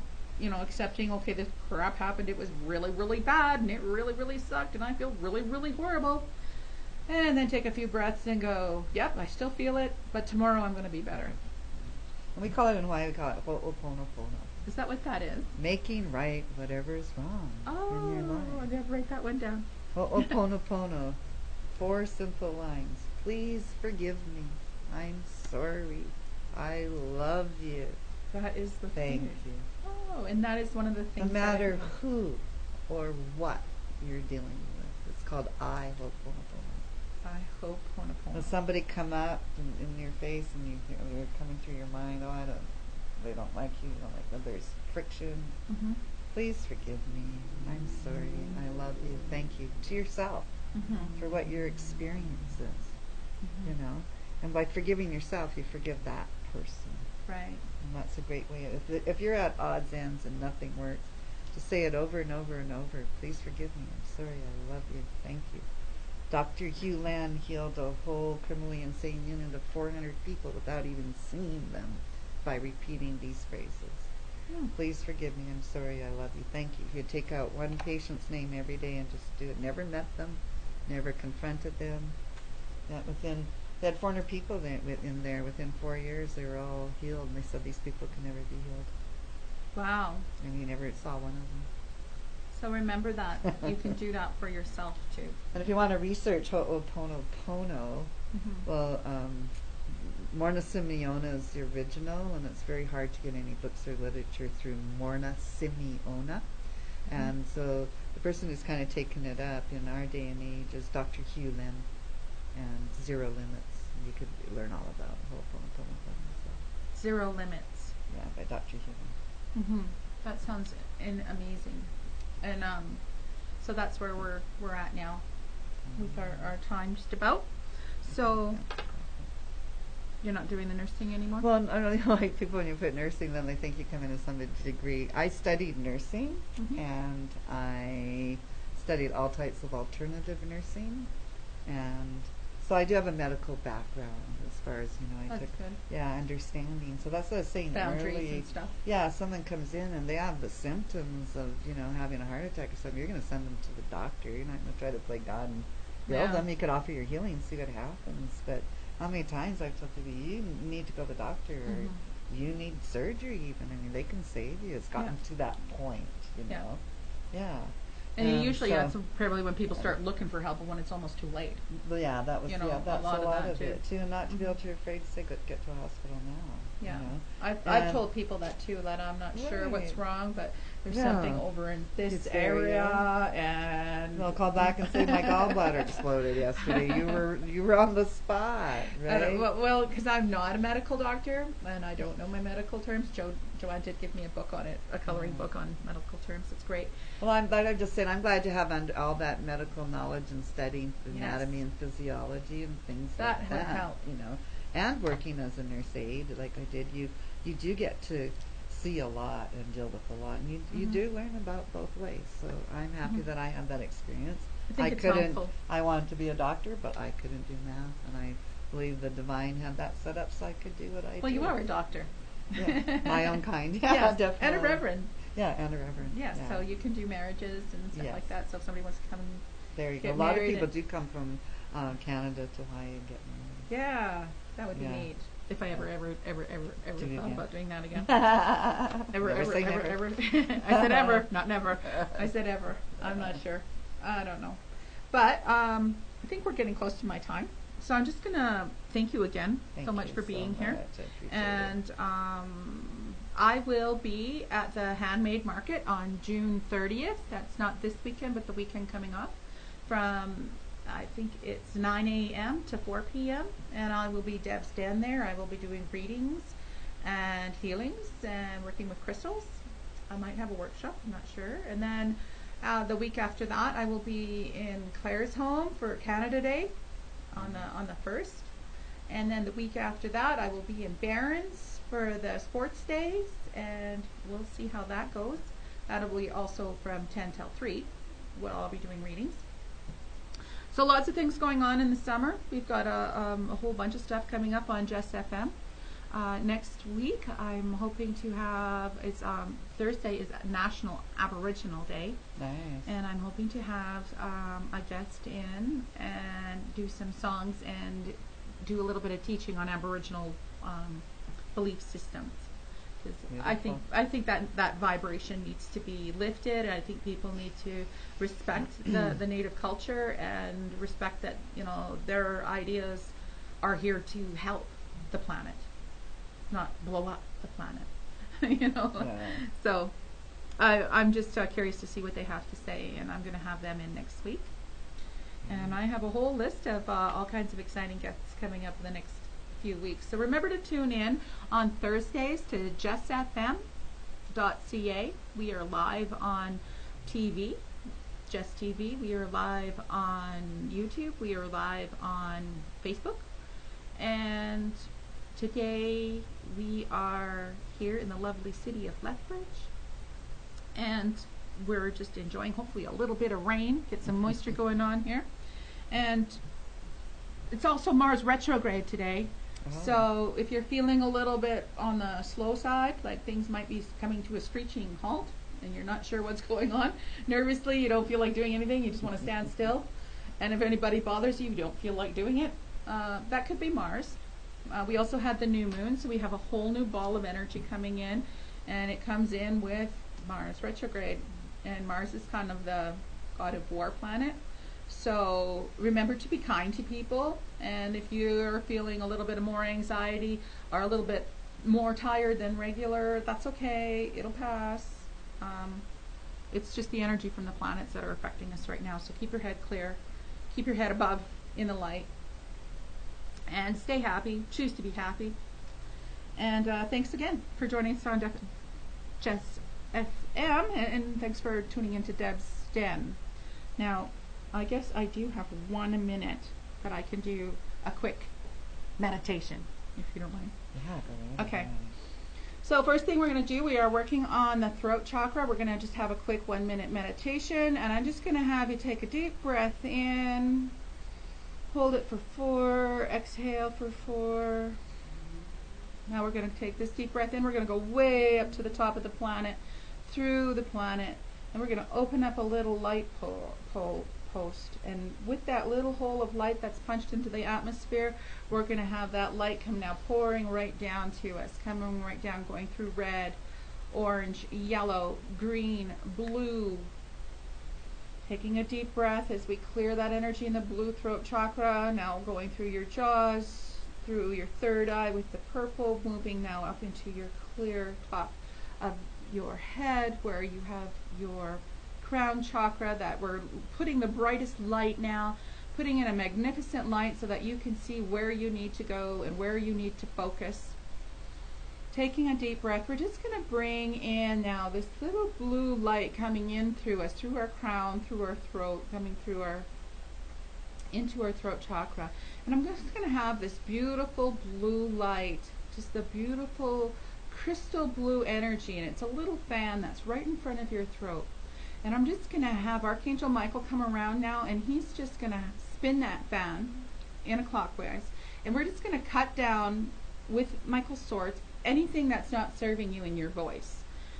accepting, okay, this crap happened, it was really, really bad, and it really, really sucked, and I feel really, really horrible. And then take a few breaths and go, yep, I still feel it, but tomorrow I'm going to be better. And we call it in Hawaii, we call it ho'oponopono. Is that what that is? Making right whatever is wrong in your life. I never write that one down. Ho'oponopono. 4 simple lines. Please forgive me. I'm sorry. I love you. That is the Thank thing. you. Oh, and that is one of the things. No matter who or what you're dealing with, it's called I ho'oponopono. I ho'oponopono. When somebody come up in your face and you're coming through your mind, they don't like you, you don't like them. There's friction. Please forgive me. I'm sorry. I love you. Thank you. To yourself for what your experience is, you know. And by forgiving yourself, you forgive that person. Right. And that's a great way. If you're at odds ends and nothing works, just say it over and over and over. Please forgive me. I'm sorry. I love you. Thank you. Dr. Hugh Land healed a whole criminally insane unit of 400 people without even seeing them by repeating these phrases. Please forgive me. I'm sorry. I love you. Thank you. You take out one patient's name every day and just do it. Never met them. Never confronted them. They had 400 people in there. Within 4 years, they were all healed. And they said these people can never be healed. Wow. And he never saw one of them. So remember that. You can do that for yourself, too. And if you want to research Ho'oponopono, well, Morna Simeona is the original, and it's very hard to get any books or literature through Morna Simeona. And so the person who's kind of taken it up in our day and age is Dr. Hugh Lin and Zero Limits. You could learn all about Ho'oponopono. So. Zero Limits. Yeah, by Dr. Hugh Lin. That sounds amazing. And so that's where we're at now with our time just about. So you're not doing the nursing anymore? Well, I don't know, like people when you put nursing, then they think you come in with some degree. I studied nursing, and I studied all types of alternative nursing, and so I do have a medical background as far as, you know, That's good. understanding. So that's what I was saying Boundaries early. and stuff. Yeah, someone comes in and they have the symptoms of, you know, having a heart attack or something, you're going to send them to the doctor. You're not going to try to play God and heal them. You could offer your healing, see what happens, but how many times I've told people, you need to go to the doctor, or you need surgery even. I mean, they can save you. It's gotten to that point, you know. Yeah. And usually that's probably when people start looking for help, and when it's almost too late. Yeah, that was, you know, that's a lot of too. it too. And not to be able to afraid to say, get to a hospital now. Yeah. You know? I've told people that too, that I'm not sure what's wrong, but there's something over in this area, and they'll call back and say my gallbladder exploded yesterday. You were on the spot, right? Well, because I'm not a medical doctor and I don't know my medical terms. Joanne did give me a book on it, a coloring book on medical terms. It's great. Well, I'm just saying, I'm glad to have all that medical knowledge and studying anatomy and physiology and things like that. That would help, you know. And working as a nurse aide, like I did, you do get to see a lot and deal with a lot, and you do learn about both ways. So I'm happy that I had that experience. I think it's helpful. I wanted to be a doctor, but I couldn't do math, and I believe the divine had that set up so I could do what I do. Well, you are a doctor. Yeah, my own kind. Yeah, yes, definitely. and a reverend. Yeah, and a reverend. Yes, yeah. So you can do marriages and stuff like that. So if somebody wants to come and there you go. A lot of people do come from Canada to Hawaii and get married. Yeah, that would be neat. If I ever thought about doing that again. ever. I said ever, not never. I said ever. I'm not sure. I don't know. But I think we're getting close to my time. So I'm just going to thank you again so much for being here. And I will be at the Handmade Market on June 30th. That's not this weekend, but the weekend coming up, from I think it's 9 a.m. to 4 p.m. And I will be Debbz Den there. I will be doing readings and healings and working with crystals. I might have a workshop, I'm not sure. And then the week after that, I will be in Claire's home for Canada Day on the 1st. And then the week after that, I will be in Barron's for the sports days, and we'll see how that goes. That'll be also from 10 till 3. Well, I'll be doing readings. So lots of things going on in the summer. We've got a whole bunch of stuff coming up on Just FM. Next week, I'm hoping to have, Thursday is National Aboriginal Day. Nice. And I'm hoping to have a guest in and do some songs and do a little bit of teaching on Aboriginal belief systems. I think that vibration needs to be lifted. I think people need to respect the native culture and respect that, you know, their ideas are here to help the planet, not blow up the planet. You know. Yeah. So I'm just curious to see what they have to say, and I'm going to have them in next week. And I have a whole list of all kinds of exciting guests coming up in the next few weeks. So remember to tune in on Thursdays to Just FM Debbz.ca. We are live on TV, Just TV. We are live on YouTube. We are live on Facebook. And today we are here in the lovely city of Lethbridge. And we're just enjoying hopefully a little bit of rain, get some moisture going on here. And it's also Mars retrograde today. So if you're feeling a little bit on the slow side, like things might be coming to a screeching halt and you're not sure what's going on, nervously, you don't feel like doing anything, you just want to stand still, and if anybody bothers you, you don't feel like doing it, that could be Mars. We also had the new moon, so we have a whole new ball of energy coming in, and it comes in with Mars retrograde, and Mars is kind of the god of war planet. So remember to be kind to people, and if you're feeling a little bit of more anxiety or a little bit more tired than regular, that's okay, it'll pass. It's just the energy from the planets that are affecting us right now, so keep your head clear, keep your head above in the light, and stay happy, choose to be happy. And thanks again for joining us on Just FM, and thanks for tuning into Debbz Den. Now, I guess I do have 1 minute that I can do a quick meditation, if you don't mind. Yeah, go ahead. Okay. So first thing we're going to do, we are working on the throat chakra. We're going to just have a quick 1 minute meditation, and I'm just going to have you take a deep breath in, hold it for 4, exhale for 4. Now we're going to take this deep breath in. We're going to go way up to the top of the planet, through the planet, and we're going to open up a little light post, and with that little hole of light that's punched into the atmosphere, we're going to have that light come now pouring right down to us, coming right down, going through red, orange, yellow, green, blue. Taking a deep breath as we clear that energy in the blue throat chakra, now going through your jaws, through your third eye with the purple, moving now up into your clear top of your head where you have your crown chakra, that we're putting the brightest light now, putting in a magnificent light so that you can see where you need to go and where you need to focus. Taking a deep breath, we're just going to bring in now this little blue light coming in through us, through our crown, through our throat, coming through into our throat chakra. And I'm just going to have this beautiful blue light, just the beautiful crystal blue energy, and it's a little fan that's right in front of your throat. And I'm just going to have Archangel Michael come around now, and he's just going to spin that fan in a clockwise. And we're just going to cut down with Michael's swords anything that's not serving you in your voice.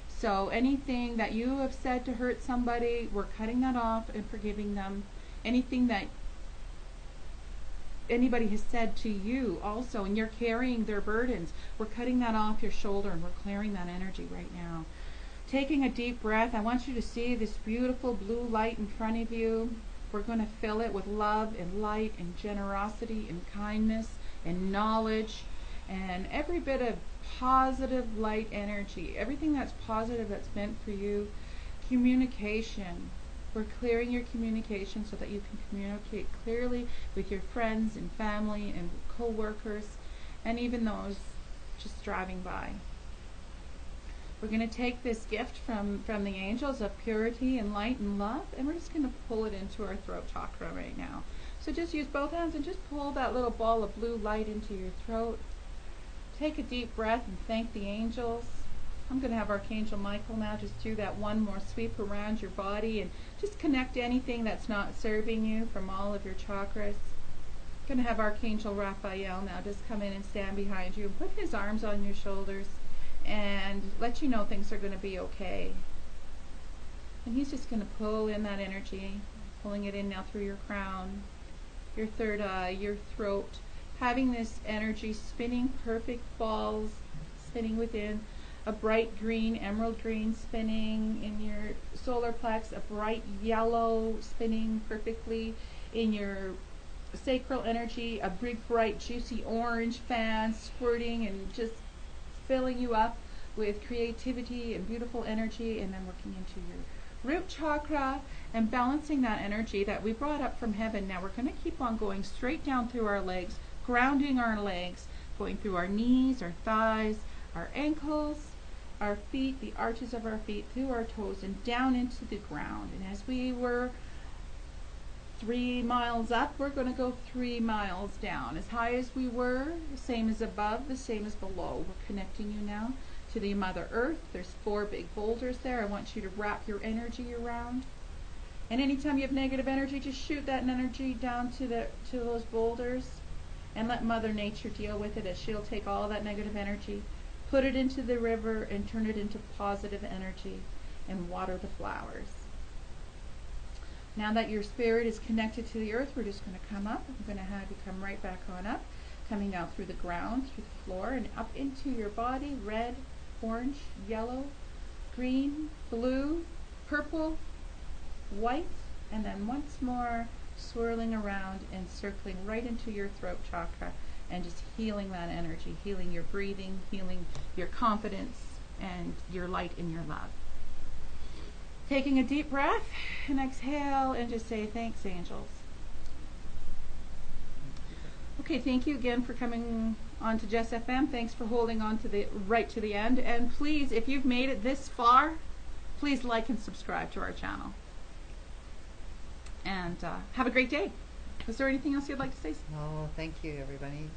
So anything that you have said to hurt somebody, we're cutting that off and forgiving them. Anything that anybody has said to you also, and you're carrying their burdens, we're cutting that off your shoulder, and we're clearing that energy right now. Taking a deep breath, I want you to see this beautiful blue light in front of you. We're going to fill it with love and light and generosity and kindness and knowledge and every bit of positive light energy, everything that's positive that's meant for you. Communication. We're clearing your communication so that you can communicate clearly with your friends and family and co-workers and even those just driving by. We're going to take this gift from the angels of purity and light and love, and we're just going to pull it into our throat chakra right now. So just use both hands and just pull that little ball of blue light into your throat. Take a deep breath and thank the angels. I'm going to have Archangel Michael now just do that one more sweep around your body and just connect anything that's not serving you from all of your chakras. I'm going to have Archangel Raphael now just come in and stand behind you and put his arms on your shoulders and let you know things are going to be okay. And he's just going to pull in that energy, pulling it in now through your crown, your third eye, your throat, having this energy spinning perfect balls, spinning within, a bright green, emerald green spinning in your solar plex, a bright yellow spinning perfectly in your sacral energy, a big bright juicy orange fan squirting and just filling you up with creativity and beautiful energy, and then working into your root chakra and balancing that energy that we brought up from heaven. Now we're going to keep on going straight down through our legs, grounding our legs, going through our knees, our thighs, our ankles, our feet, the arches of our feet, through our toes, and down into the ground. And as we were 3 miles up, we're going to go 3 miles down. As high as we were, the same as above, the same as below. We're connecting you now to the Mother Earth. There's 4 big boulders there. I want you to wrap your energy around. And anytime you have negative energy, just shoot that energy down to those boulders and let Mother Nature deal with it, as she'll take all that negative energy, put it into the river, and turn it into positive energy and water the flowers. Now that your spirit is connected to the earth, we're just going to come up. I'm going to have you come right back on up, coming out through the ground, through the floor, and up into your body. Red, orange, yellow, green, blue, purple, white, and then once more swirling around and circling right into your throat chakra, and just healing that energy, healing your breathing, healing your confidence, and your light and your love. Taking a deep breath and exhale, and just say, thanks, angels. Okay, thank you again for coming on to Jess FM. Thanks for holding on to right to the end. And please, if you've made it this far, please like and subscribe to our channel. And have a great day. Was there anything else you'd like to say? Oh, thank you, everybody.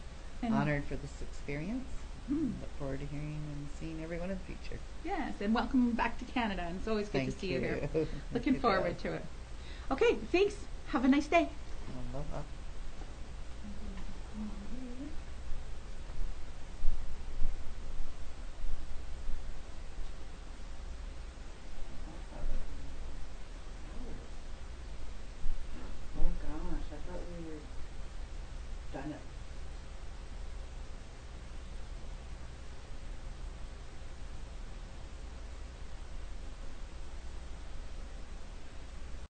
And Honored for this experience. Look forward to hearing and seeing everyone in the future. yes, and welcome back to Canada. And it's always good Thank to see you here. you. Looking Thank you, forward to it. Okay, thanks. Have a nice day. Aloha.